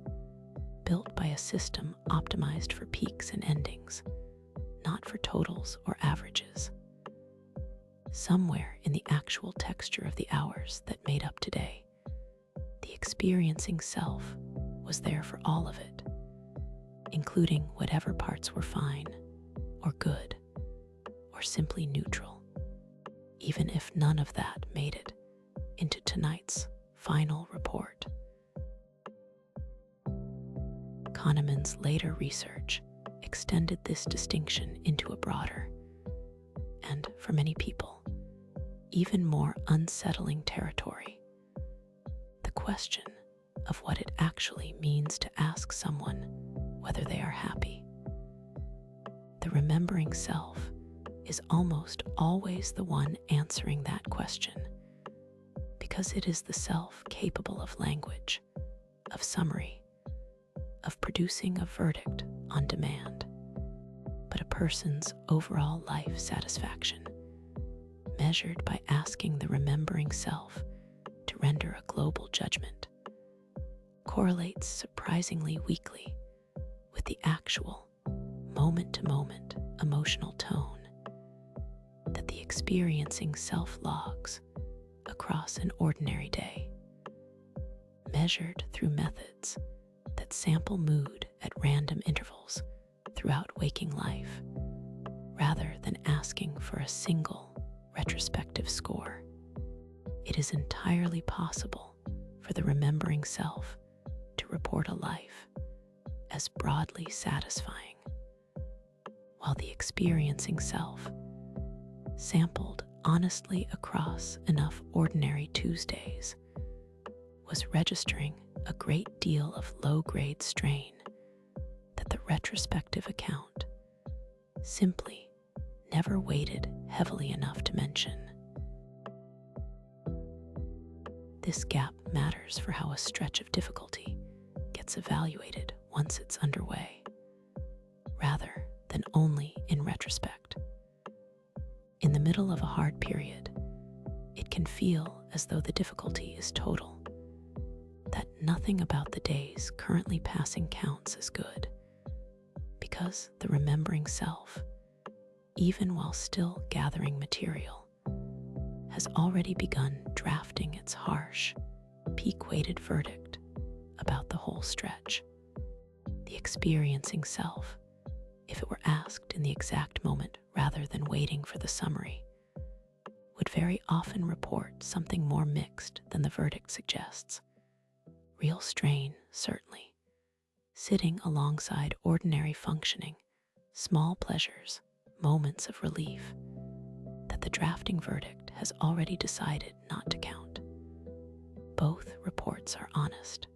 built by a system optimized for peaks and endings, not for totals or averages. Somewhere in the actual texture of the hours that made up today, the experiencing self was there for all of it, including whatever parts were fine or good or simply neutral, even if none of that made it into tonight's final report. Kahneman's later research extended this distinction into a broader, and for many people, even more unsettling territory: the question of what it actually means to ask someone whether they are happy. The remembering self is almost always the one answering that question, because it is the self capable of language, of summary, of producing a verdict on demand. But a person's overall life satisfaction, measured by asking the remembering self to render a global judgment, correlates surprisingly weakly with the actual, moment-to-moment emotional tone that the experiencing self logs across an ordinary day, measured through methods that sample mood at random intervals throughout waking life, rather than asking for a single retrospective score. It is entirely possible for the remembering self to report a life as broadly satisfying, while the experiencing self, sampled honestly across enough ordinary Tuesdays, was registering a great deal of low-grade strain that the retrospective account simply never weighted heavily enough to mention. This gap matters for how a stretch of difficulty gets evaluated once it's underway, rather than only in retrospect. In the middle of a hard period, it can feel as though the difficulty is total, that nothing about the days currently passing counts as good, because the remembering self, even while still gathering material, has already begun drafting its harsh, peak-weighted verdict about the whole stretch. The experiencing self, if it were asked in the exact moment rather than waiting for the summary, would very often report something more mixed than the verdict suggests. Real strain, certainly, sitting alongside ordinary functioning, small pleasures, moments of relief that the drafting verdict has already decided not to count. Both reports are honest.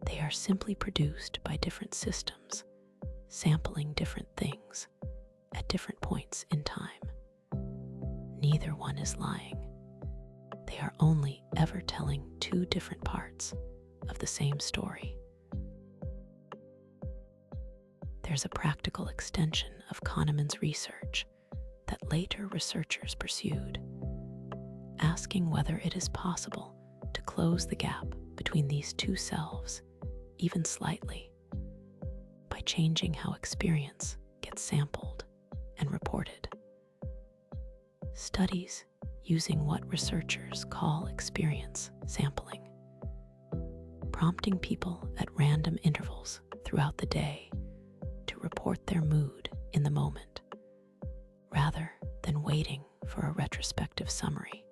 They are simply produced by different systems, sampling different things at different points in time. Neither one is lying. They are only ever telling two different parts of the same story. There's a practical extension of Kahneman's research that later researchers pursued, asking whether it is possible to close the gap between these two selves, even slightly, by changing how experience gets sampled and reported. Studies using what researchers call experience sampling, prompting people at random intervals throughout the day report their mood in the moment, rather than waiting for a retrospective summary,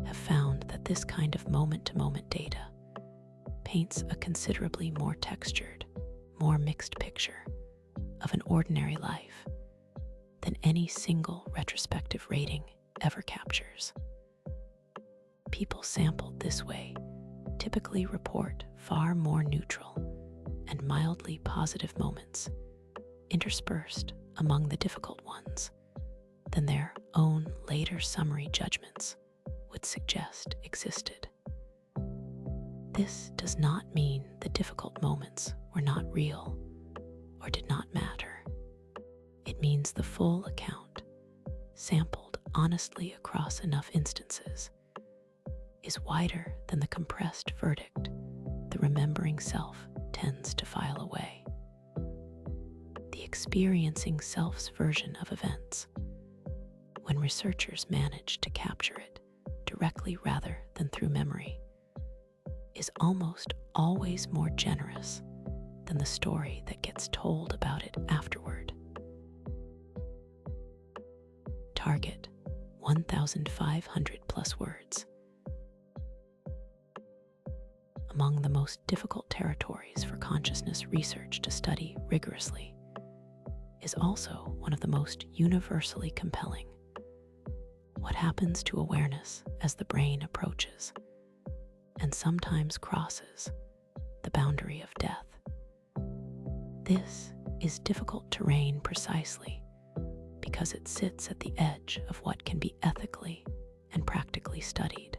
have found that this kind of moment-to-moment data paints a considerably more textured, more mixed picture of an ordinary life than any single retrospective rating ever captures. People sampled this way typically report far more neutral and mildly positive moments interspersed among the difficult ones than their own later summary judgments would suggest existed. This does not mean the difficult moments were not real or did not matter. It means the full account, sampled honestly across enough instances, is wider than the compressed verdict the remembering self tends to file away. The experiencing self's version of events, when researchers manage to capture it directly rather than through memory, is almost always more generous than the story that gets told about it afterward. Target 1,500 plus words. Among the most difficult territories for consciousness research to study rigorously is also one of the most universally compelling. What happens to awareness as the brain approaches and sometimes crosses the boundary of death? This is difficult terrain precisely because it sits at the edge of what can be ethically and practically studied.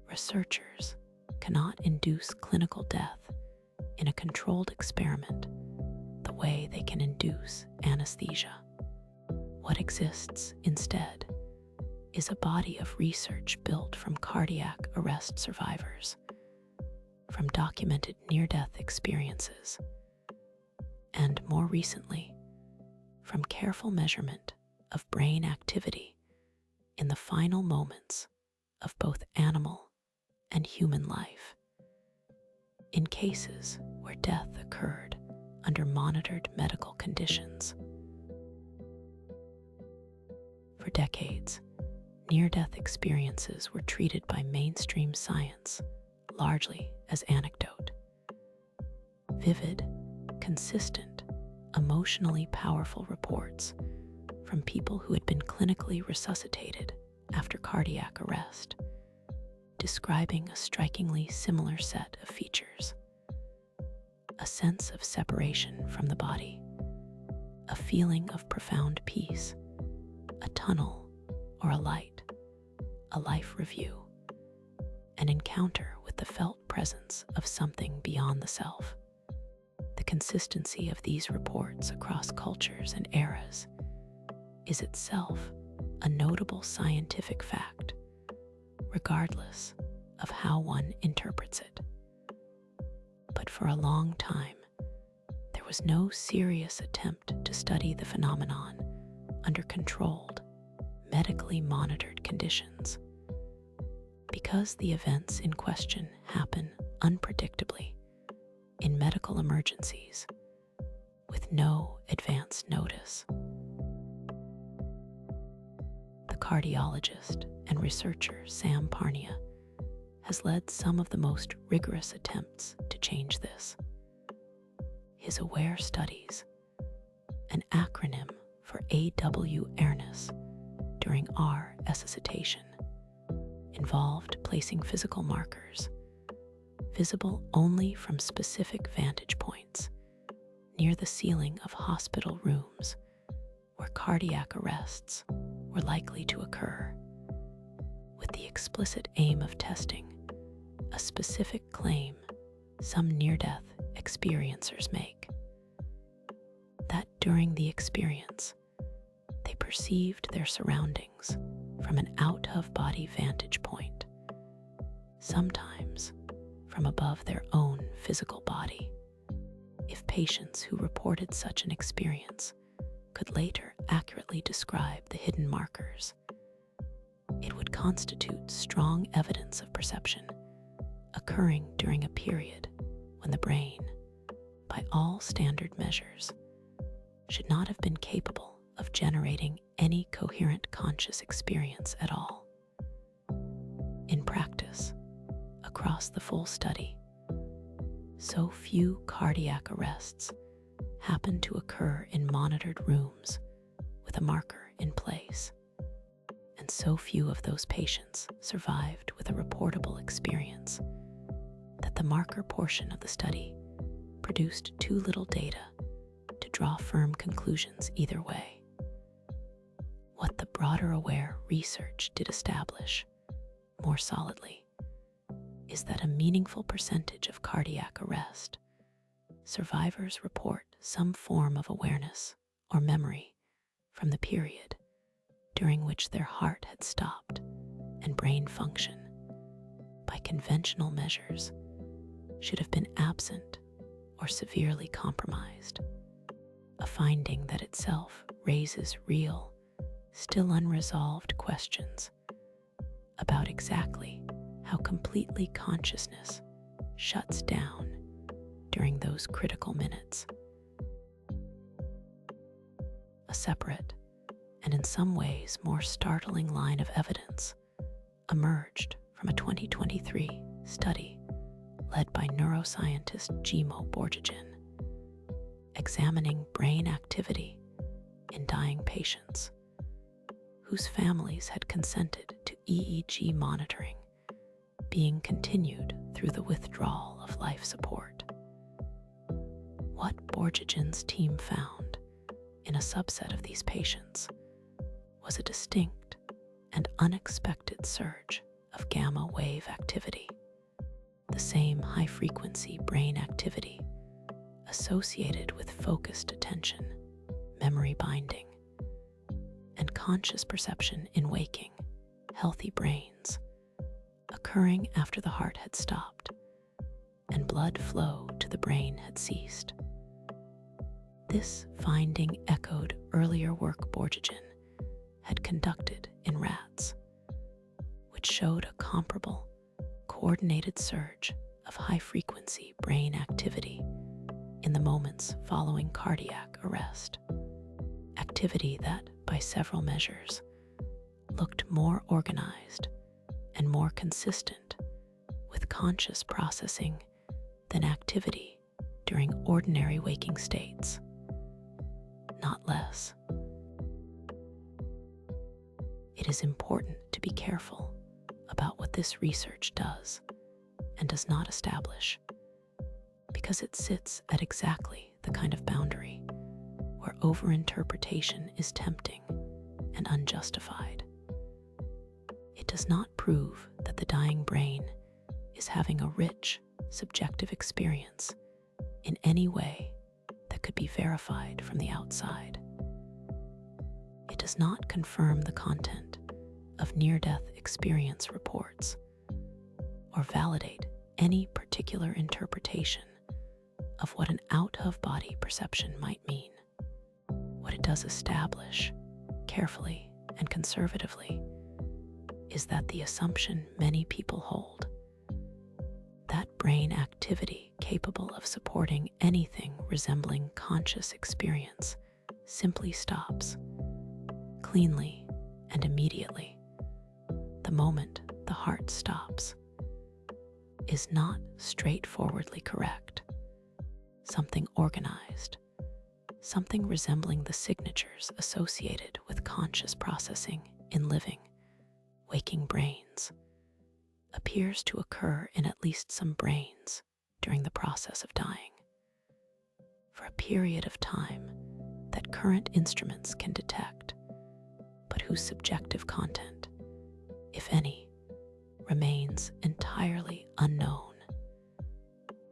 Researchers cannot induce clinical death in a controlled experiment the way they can induce anesthesia. What exists instead is a body of research built from cardiac arrest survivors, from documented near-death experiences, and more recently, from careful measurement of brain activity in the final moments of both animal and human life. In cases where death occurred under monitored medical conditions. For decades, near-death experiences were treated by mainstream science largely as anecdote. Vivid, consistent, emotionally powerful reports from people who had been clinically resuscitated after cardiac arrest, describing a strikingly similar set of features. A sense of separation from the body, a feeling of profound peace, a tunnel or a light, a life review, an encounter with the felt presence of something beyond the self. The consistency of these reports across cultures and eras is itself a notable scientific fact, regardless of how one interprets it. But for a long time, there was no serious attempt to study the phenomenon under controlled, medically monitored conditions. Because the events in question happen unpredictably in medical emergencies with no advance notice. The cardiologist and researcher Sam Parnia has led some of the most rigorous attempts to change this. His AWARE studies, an acronym for awareness during R resuscitation, involved placing physical markers, visible only from specific vantage points, near the ceiling of hospital rooms where cardiac arrests were likely to occur, with the explicit aim of testing a specific claim some near-death experiencers make, that during the experience, they perceived their surroundings from an out-of-body vantage point, sometimes from above their own physical body. If patients who reported such an experience could later accurately describe the hidden markers, it would constitute strong evidence of perception occurring during a period when the brain, by all standard measures, should not have been capable of generating any coherent conscious experience at all. In practice, across the full study, so few cardiac arrests happened to occur in monitored rooms with a marker in place, and so few of those patients survived with a reportable experience that the marker portion of the study produced too little data to draw firm conclusions either way. What the broader aware research did establish, more solidly, is that a meaningful percentage of cardiac arrest survivors report some form of awareness or memory from the period during which their heart had stopped and brain function, by conventional measures, should have been absent or severely compromised, a finding that itself raises real, still unresolved questions about exactly how completely consciousness shuts down during those critical minutes. A separate, and in some ways more startling line of evidence emerged from a 2023 study led by neuroscientist Jimo Borjajan, examining brain activity in dying patients whose families had consented to EEG monitoring being continued through the withdrawal of life support. What Borjajan's team found in a subset of these patients was a distinct and unexpected surge of gamma wave activity, the same high-frequency brain activity associated with focused attention, memory binding, and conscious perception in waking, healthy brains, occurring after the heart had stopped and blood flow to the brain had ceased. This finding echoed earlier work Borjajan had conducted in rats, which showed a comparable, coordinated surge of high-frequency brain activity in the moments following cardiac arrest, activity that, by several measures, looked more organized and more consistent with conscious processing than activity during ordinary waking states, not less. It is important to be careful about what this research does and does not establish, because it sits at exactly the kind of boundary where overinterpretation is tempting and unjustified. It does not prove that the dying brain is having a rich, subjective experience in any way that could be verified from the outside. It does not confirm the content of near-death experience reports or validate any particular interpretation of what an out-of-body perception might mean. What it does establish, carefully and conservatively, is that the assumption many people hold, that brain activity capable of supporting anything resembling conscious experience simply stops, cleanly and immediately, the moment the heart stops, is not straightforwardly correct. Something organized, something resembling the signatures associated with conscious processing in living, waking brains, appears to occur in at least some brains during the process of dying, for a period of time that current instruments can detect, but whose subjective content, if any, remains entirely unknown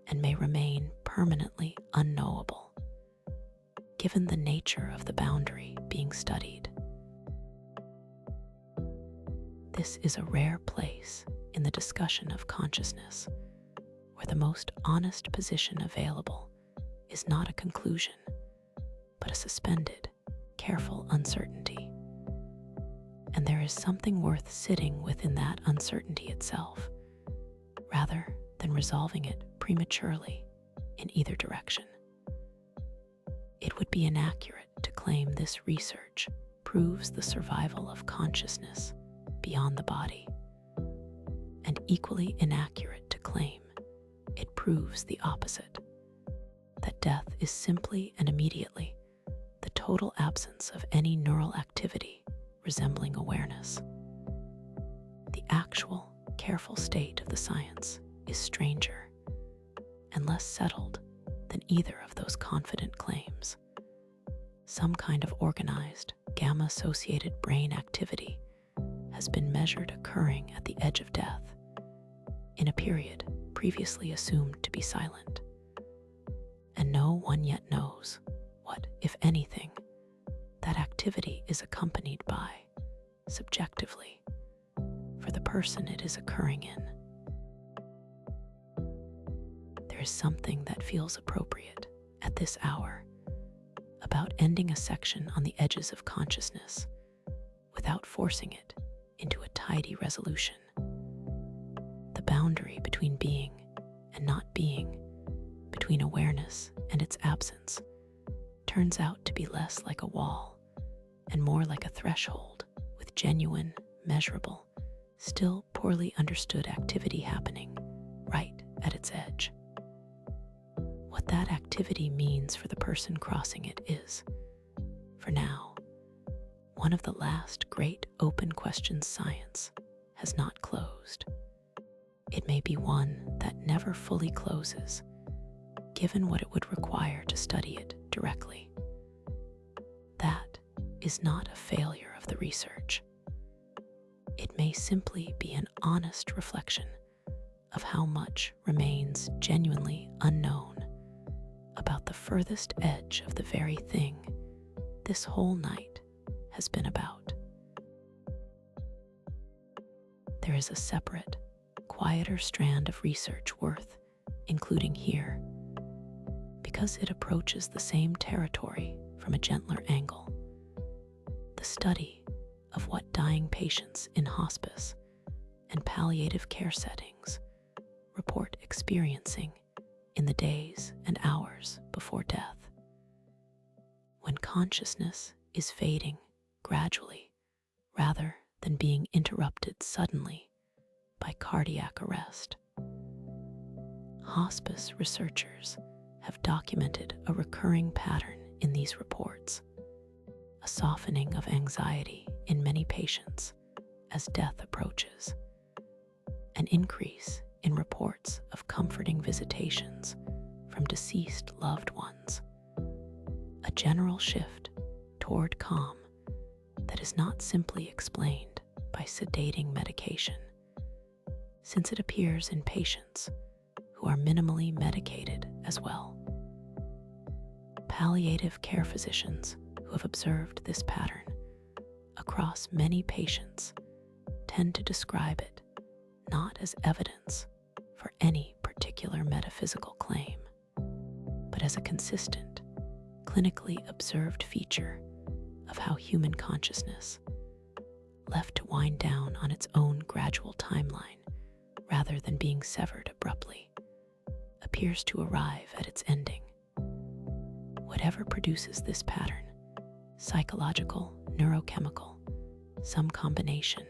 and may remain permanently unknowable, given the nature of the boundary being studied. This is a rare place in the discussion of consciousness, where the most honest position available is not a conclusion, but a suspended, careful uncertainty. And there is something worth sitting within that uncertainty itself, rather than resolving it prematurely in either direction. It would be inaccurate to claim this research proves the survival of consciousness beyond the body, and equally inaccurate to claim it proves the opposite, that death is simply and immediately the total absence of any neural activity resembling awareness. The actual, careful state of the science is stranger and less settled than either of those confident claims. Some kind of organized, gamma-associated brain activity has been measured occurring at the edge of death, in a period previously assumed to be silent. And no one yet knows what, if anything, that activity is accompanied by, subjectively, for the person it is occurring in. There is something that feels appropriate at this hour about ending a section on the edges of consciousness without forcing it into a tidy resolution. The boundary between being and not being, between awareness and its absence, turns out to be less like a wall and more like a threshold with genuine, measurable, still poorly understood activity happening right at its edge. What that activity means for the person crossing it is, for now, one of the last great open questions science has not closed. It may be one that never fully closes, given what it would require to study it directly. That is not a failure of the research. It may simply be an honest reflection of how much remains genuinely unknown about the furthest edge of the very thing this whole night has been about. There is a separate, quieter strand of research worth including here, because it approaches the same territory from a gentler angle. The study of what dying patients in hospice and palliative care settings report experiencing in the days and hours before death, when consciousness is fading gradually rather than being interrupted suddenly by cardiac arrest. Hospice researchers have documented a recurring pattern in these reports, a softening of anxiety in many patients as death approaches, an increase in reports of comforting visitations from deceased loved ones, a general shift toward calm that is not simply explained by sedating medication, since it appears in patients who are minimally medicated as well. Palliative care physicians who have observed this pattern across many patients tend to describe it not as evidence for any particular metaphysical claim, but as a consistent, clinically observed feature of how human consciousness, left to wind down on its own gradual timeline rather than being severed abruptly, appears to arrive at its ending. Whatever produces this pattern, psychological, neurochemical, some combination,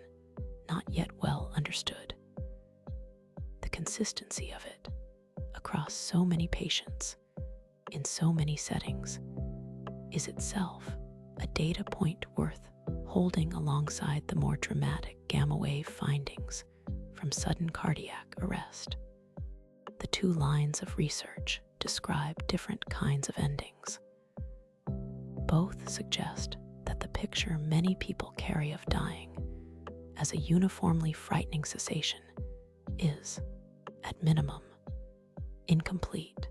not yet well understood. The consistency of it across so many patients, in so many settings, is itself a data point worth holding alongside the more dramatic gamma wave findings from sudden cardiac arrest. The two lines of research describe different kinds of endings. Both suggest that the picture many people carry of dying as a uniformly frightening cessation is, at minimum, incomplete.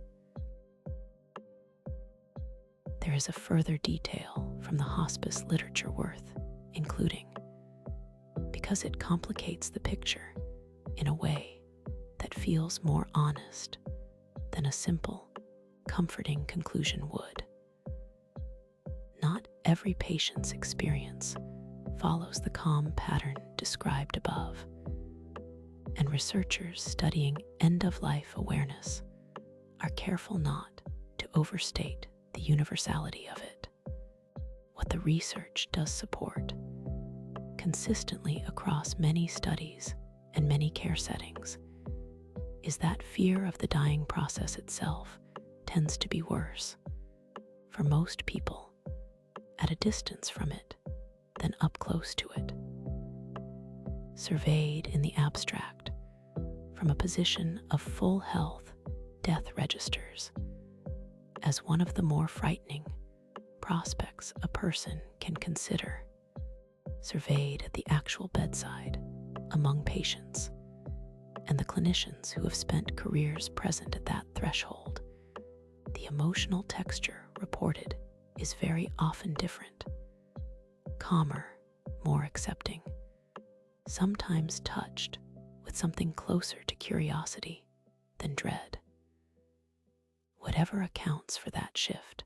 There is a further detail from the hospice literature worth including, because it complicates the picture in a way that feels more honest than a simple, comforting conclusion would. Not every patient's experience follows the calm pattern described above, and researchers studying end-of-life awareness are careful not to overstate the the universality of it. What the research does support, consistently across many studies and many care settings, is that fear of the dying process itself tends to be worse, for most people, at a distance from it than up close to it. Surveyed in the abstract, from a position of full health, death registers as one of the more frightening prospects a person can consider. Surveyed at the actual bedside, among patients, and the clinicians who have spent careers present at that threshold, the emotional texture reported is very often different. Calmer, more accepting, sometimes touched with something closer to curiosity than dread. Whatever accounts for that shift,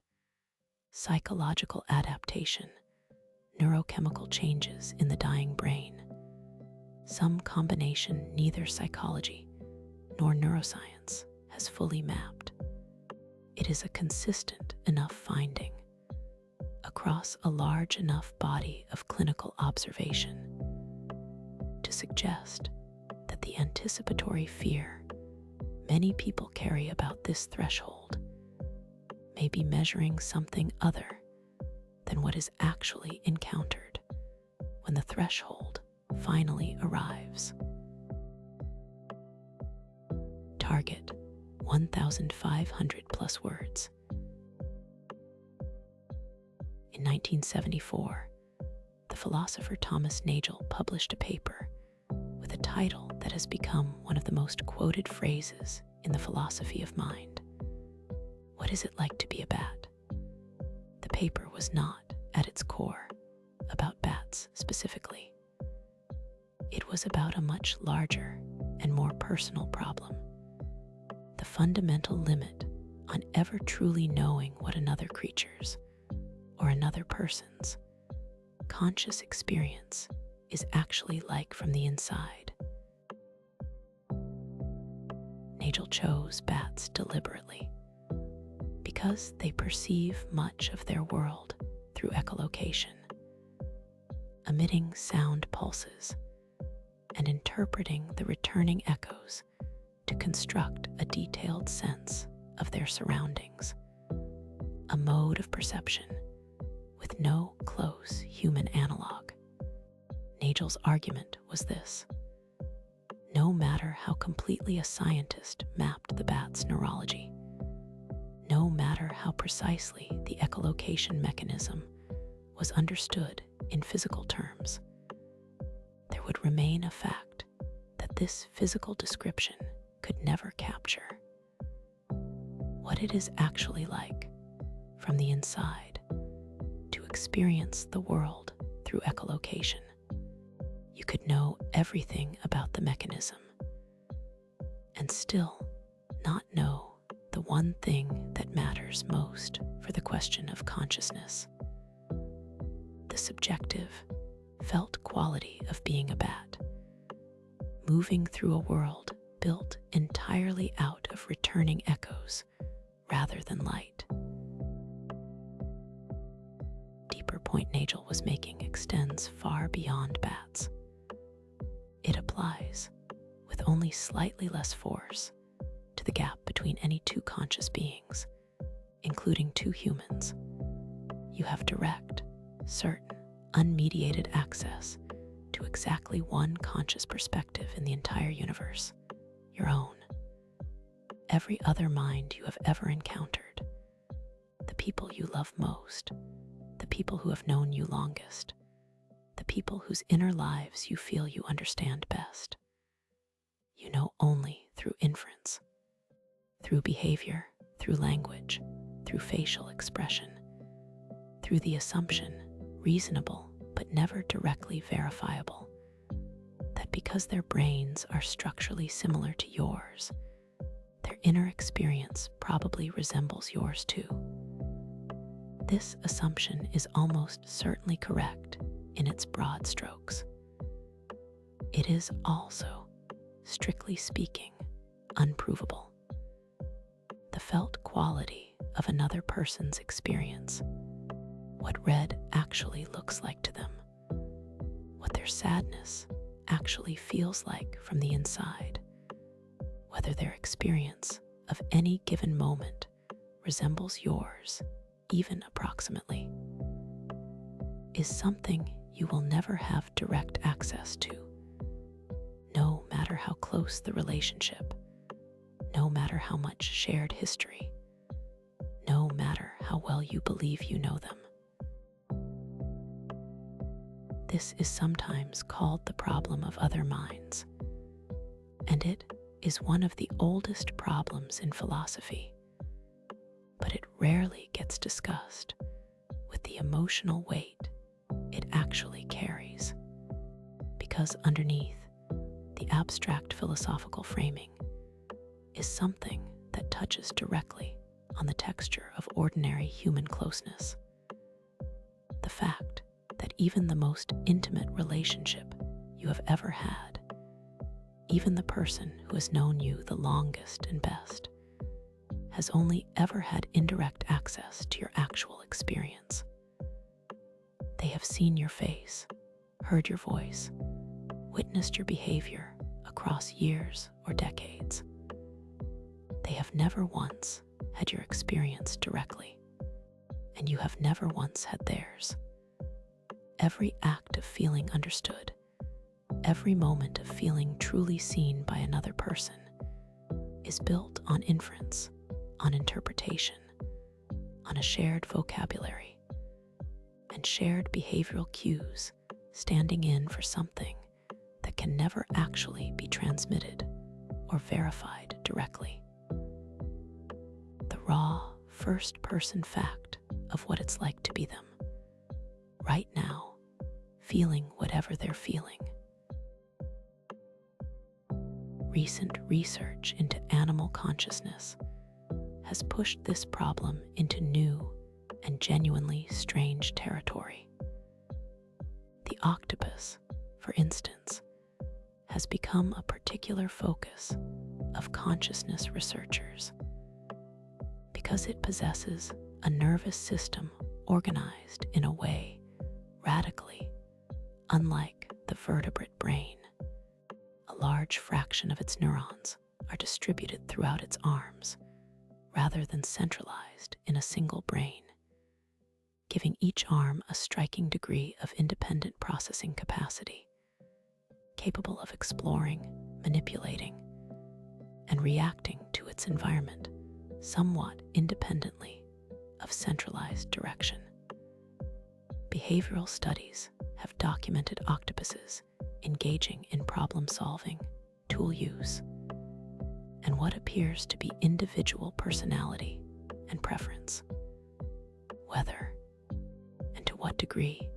psychological adaptation, neurochemical changes in the dying brain, some combination neither psychology nor neuroscience has fully mapped, it is a consistent enough finding across a large enough body of clinical observation to suggest that the anticipatory fear many people carry about this threshold may be measuring something other than what is actually encountered when the threshold finally arrives. Target 1,500 plus words. In 1974, the philosopher Thomas Nagel published a paper with a title that has become one of the most quoted phrases in the philosophy of mind. What is it like to be a bat? The paper was not, at its core, about bats specifically. It was about a much larger and more personal problem: the fundamental limit on ever truly knowing what another creature's or another person's conscious experience is actually like from the inside. Nagel chose bats deliberately because they perceive much of their world through echolocation, emitting sound pulses and interpreting the returning echoes to construct a detailed sense of their surroundings, a mode of perception with no close human analog. Nagel's argument was this: no matter how completely a scientist mapped the bat's neurology, no matter how precisely the echolocation mechanism was understood in physical terms, there would remain a fact that this physical description could never capture what it is actually like from the inside to experience the world through echolocation. You could know everything about the mechanism and still not know the one thing that matters most for the question of consciousness: the subjective, felt quality of being a bat, moving through a world built entirely out of returning echoes rather than light. Deeper point Nagel was making extends far beyond bats. It applies, with only slightly less force, to the gap between any two conscious beings, including two humans. You have direct, certain, unmediated access to exactly one conscious perspective in the entire universe, your own. Every other mind you have ever encountered, the people you love most, the people who have known you longest, the people whose inner lives you feel you understand best, you know only through inference, through behavior, through language, through facial expression, through the assumption, reasonable but never directly verifiable, that because their brains are structurally similar to yours, their inner experience probably resembles yours too. This assumption is almost certainly correct in its broad strokes. It is also, strictly speaking, unprovable. The felt quality of another person's experience, what red actually looks like to them, what their sadness actually feels like from the inside, whether their experience of any given moment resembles yours, even approximately, is something you will never have direct access to, no matter how close the relationship, no matter how much shared history, no matter how well you believe you know them. This is sometimes called the problem of other minds, and it is one of the oldest problems in philosophy, but it rarely gets discussed with the emotional weight it actually carries, because underneath the abstract philosophical framing is something that touches directly on the texture of ordinary human closeness. The fact that even the most intimate relationship you have ever had, even the person who has known you the longest and best, has only ever had indirect access to your actual experience. They have seen your face, heard your voice, witnessed your behavior across years or decades. They have never once had your experience directly, and you have never once had theirs. Every act of feeling understood, every moment of feeling truly seen by another person, is built on inference, on interpretation, on a shared vocabulary, and shared behavioral cues standing in for something that can never actually be transmitted or verified directly. The raw, first-person fact of what it's like to be them, right now, feeling whatever they're feeling. Recent research into animal consciousness has pushed this problem into new and genuinely strange territory. The octopus, for instance, has become a particular focus of consciousness researchers because it possesses a nervous system organized in a way radically unlike the vertebrate brain. A large fraction of its neurons are distributed throughout its arms rather than centralized in a single brain, giving each arm a striking degree of independent processing capacity, capable of exploring, manipulating, and reacting to its environment somewhat independently of centralized direction. Behavioral studies have documented octopuses engaging in problem-solving, tool use, and what appears to be individual personality and preference. Whether, and to what degree,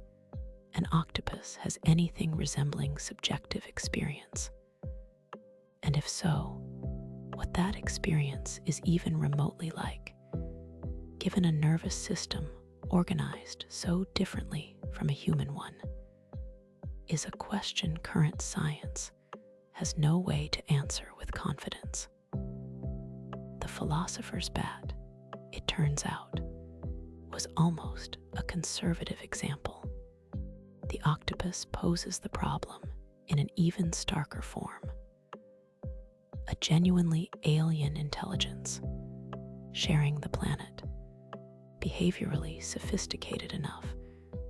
an octopus has anything resembling subjective experience, and if so, what that experience is even remotely like, given a nervous system organized so differently from a human one, is a question current science has no way to answer with confidence. The philosopher's bat, it turns out, was almost a conservative example. The octopus poses the problem in an even starker form. A genuinely alien intelligence, sharing the planet, behaviorally sophisticated enough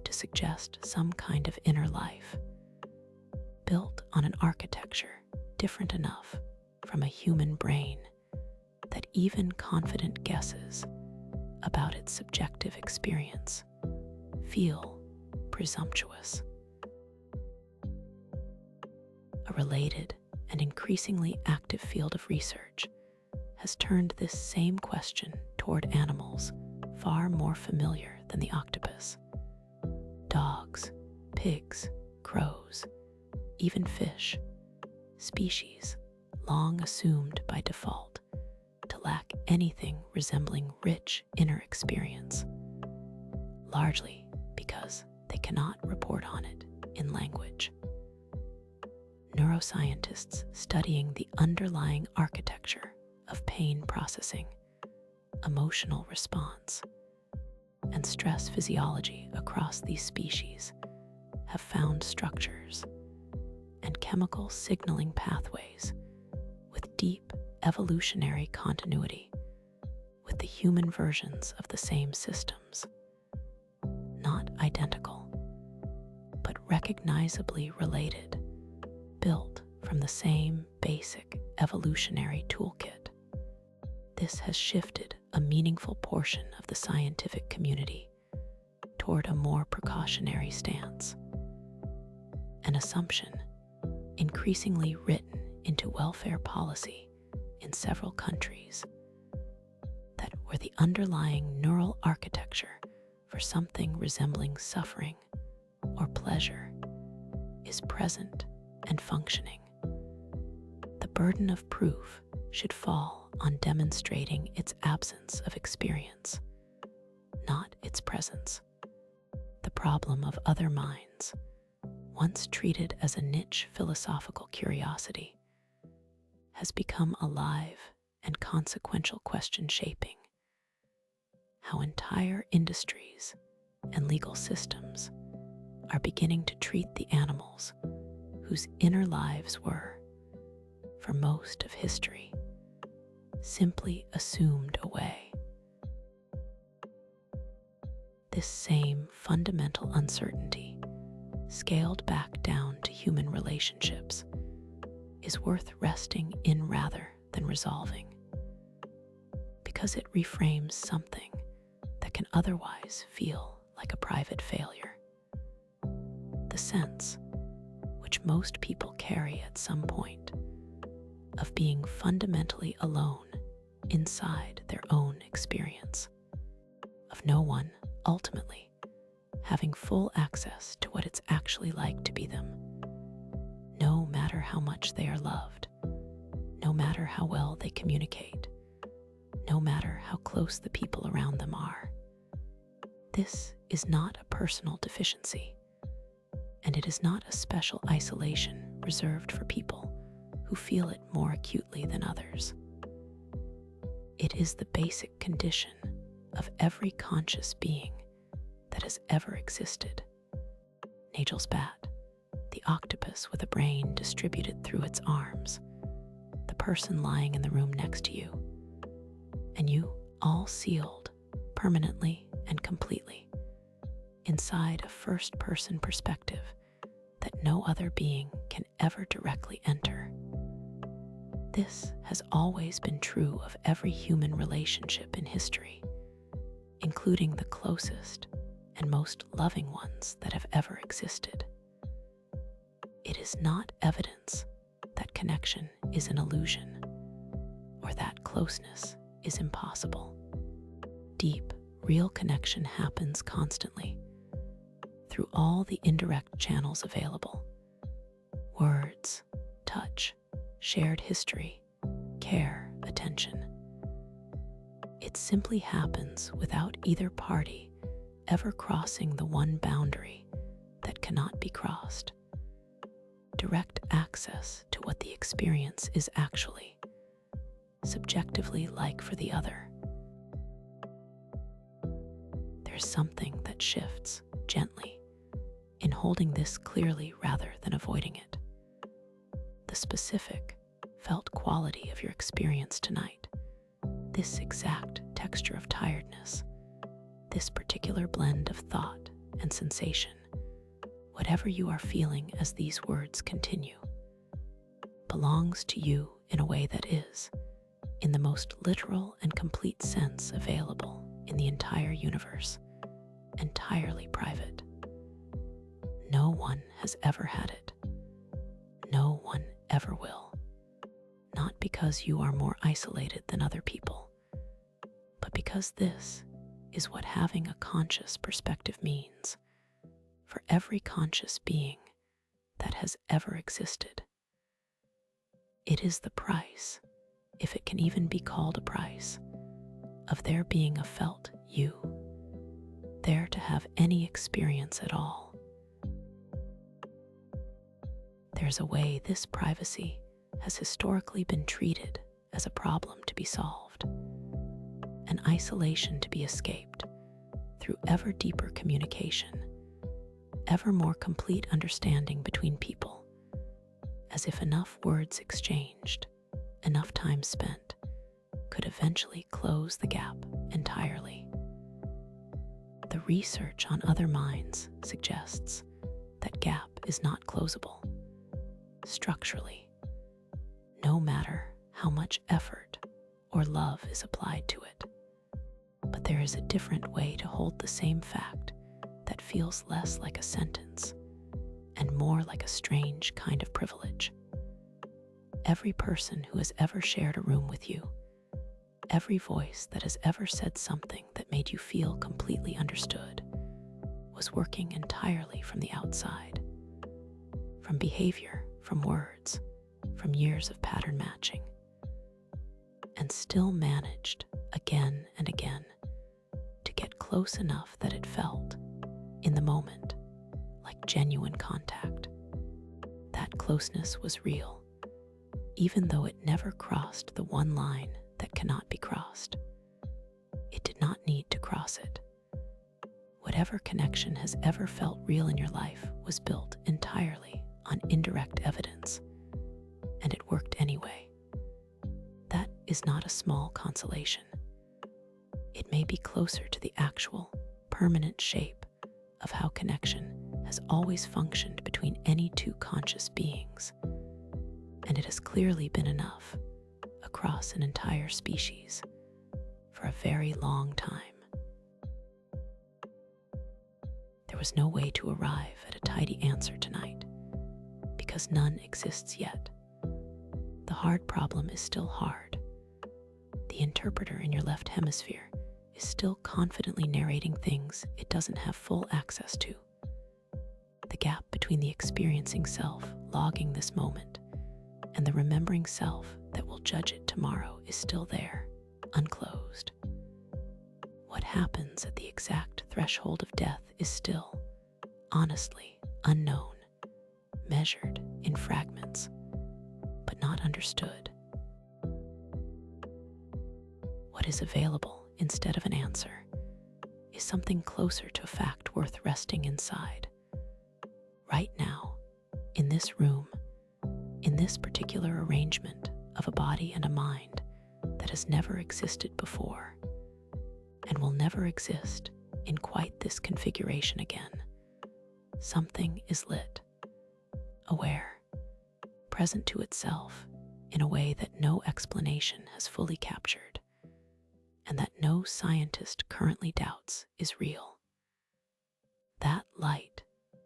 to suggest some kind of inner life, built on an architecture different enough from a human brain that even confident guesses about its subjective experience feel presumptuous. A related and increasingly active field of research has turned this same question toward animals far more familiar than the octopus. Dogs, pigs, crows, even fish, species long assumed by default to lack anything resembling rich inner experience, largely because they cannot report on it in language. Neuroscientists studying the underlying architecture of pain processing emotional response, and stress physiology across these species have found structures and chemical signaling pathways with deep evolutionary continuity with the human versions of the same systems, not identical, but recognizably related, built from the same basic evolutionary toolkit. This has shifted a meaningful portion of the scientific community toward a more precautionary stance, an assumption increasingly written into welfare policy in several countries that where the underlying neural architecture for something resembling suffering or pleasure is present and functioning, the burden of proof should fall on demonstrating its absence of experience, not its presence. The problem of other minds, once treated as a niche philosophical curiosity, has become alive and consequential question shaping how entire industries and legal systems are beginning to treat the animals whose inner lives were, for most of history, simply assumed away. This same fundamental uncertainty, scaled back down to human relationships, is worth resting in rather than resolving, because it reframes something that can otherwise feel like a private failure. The sense, which most people carry at some point, of being fundamentally alone inside their own experience, of no one, ultimately, having full access to what it's actually like to be them, no matter how much they are loved, no matter how well they communicate, no matter how close the people around them are. This is not a personal deficiency, and it is not a special isolation reserved for people who feel it more acutely than others. It is the basic condition of every conscious being that has ever existed. Nagel's bat, the octopus with a brain distributed through its arms, the person lying in the room next to you, and you all sealed permanently and completely inside a first-person perspective that no other being can ever directly enter. This has always been true of every human relationship in history, including the closest and most loving ones that have ever existed. It is not evidence that connection is an illusion or that closeness is impossible. Deep, real connection happens constantly through all the indirect channels available: words, touch, shared history, care, attention. It simply happens without either party ever crossing the one boundary that cannot be crossed: direct access to what the experience is actually, subjectively like for the other. There's something that shifts gently in holding this clearly rather than avoiding it. The specific, felt quality of your experience tonight, this exact texture of tiredness, this particular blend of thought and sensation, whatever you are feeling as these words continue, belongs to you in a way that is, in the most literal and complete sense available in the entire universe, entirely private. No one has ever had it. No one ever will. Not because you are more isolated than other people, but because this is what having a conscious perspective means for every conscious being that has ever existed. It is the price, if it can even be called a price, of there being a felt you, there to have any experience at all. There's a way this privacy has historically been treated as a problem to be solved, an isolation to be escaped through ever deeper communication, ever more complete understanding between people, as if enough words exchanged, enough time spent, could eventually close the gap entirely. The research on other minds suggests that gap is not closable structurally, no matter how much effort or love is applied to it. But there is a different way to hold the same fact that feels less like a sentence and more like a strange kind of privilege. Every person who has ever shared a room with you, every voice that has ever said something that made you feel completely understood, was working entirely from the outside, from behavior, from words, from years of pattern matching, and still managed again and again to get close enough that it felt, in the moment, like genuine contact. That closeness was real, even though it never crossed the one line that cannot be crossed. It did not need to cross it. Whatever connection has ever felt real in your life was built entirely on indirect evidence, and it worked anyway. That is not a small consolation. It may be closer to the actual, permanent shape of how connection has always functioned between any two conscious beings, and it has clearly been enough across an entire species for a very long time. There was no way to arrive at a tidy answer tonight, because none exists yet. The hard problem is still hard. The interpreter in your left hemisphere is still confidently narrating things it doesn't have full access to. The gap between the experiencing self logging this moment and the remembering self that will judge it tomorrow is still there, unclosed. What happens at the exact threshold of death is still, honestly, unknown, measured in fragments, but not understood. What is available instead of an answer is something closer to a fact worth resting inside. Right now, in this room, in this particular arrangement of a body and a mind that has never existed before and will never exist in quite this configuration again, something is lit, aware, present to itself in a way that no explanation has fully captured, and that no scientist currently doubts is real. That light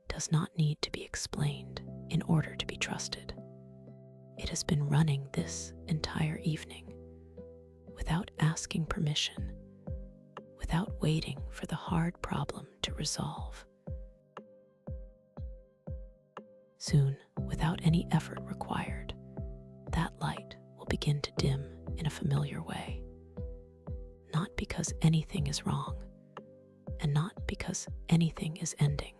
does not need to be explained in order to be trusted. It has been running this entire evening without asking permission, without waiting for the hard problem to resolve. Soon, without any effort required, that light will begin to dim in a familiar way. Not because anything is wrong, and not because anything is ending.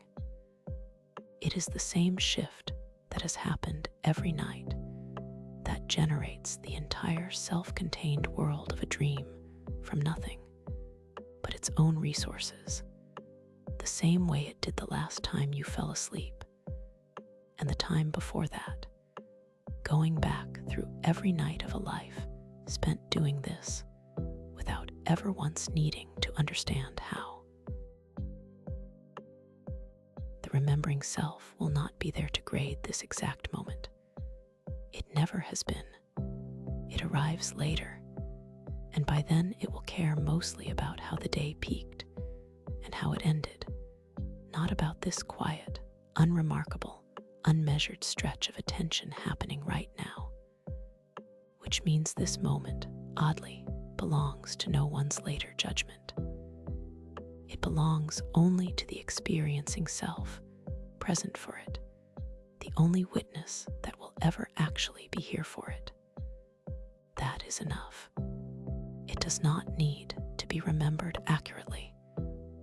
It is the same shift that has happened every night that generates the entire self-contained world of a dream from nothing but its own resources, the same way it did the last time you fell asleep, and the time before that, going back through every night of a life spent doing this without ever once needing to understand how. The remembering self will not be there to grade this exact moment. It never has been. It arrives later, and by then it will care mostly about how the day peaked and how it ended, not about this quiet, unremarkable, unmeasured stretch of attention happening right now, which means this moment, oddly, belongs to no one's later judgment. It belongs only to the experiencing self, present for it, the only witness that will ever actually be here for it. That is enough. It does not need to be remembered accurately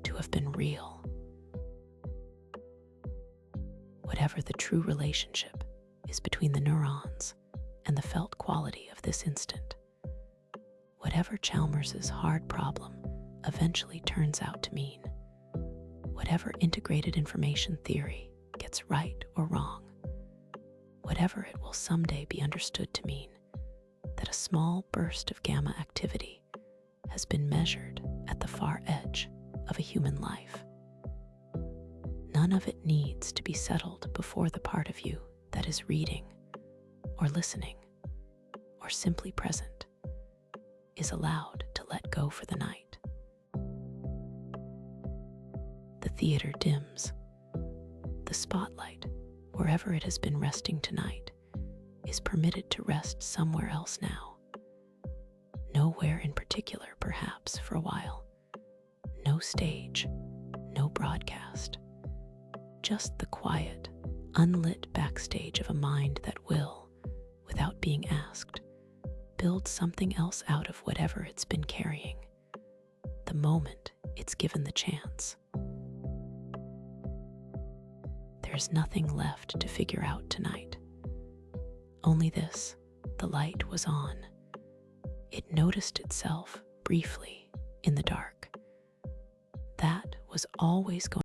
to have been real. Whatever the true relationship is between the neurons and the felt quality of this instant, Whatever Chalmers's hard problem eventually turns out to mean, whatever integrated information theory gets right or wrong, whatever it will someday be understood to mean, that a small burst of gamma activity has been measured at the far edge of a human life. None of it needs to be settled before the part of you that is reading or listening or simply present is allowed to let go for the night. The theater dims. The spotlight, wherever it has been resting tonight, is permitted to rest somewhere else now. Nowhere in particular, perhaps, for a while. No stage, no broadcast. Just the quiet, unlit backstage of a mind that will, without being asked, build something else out of whatever it's been carrying, the moment it's given the chance. There's nothing left to figure out tonight. Only this: the light was on. It noticed itself briefly in the dark. That was always going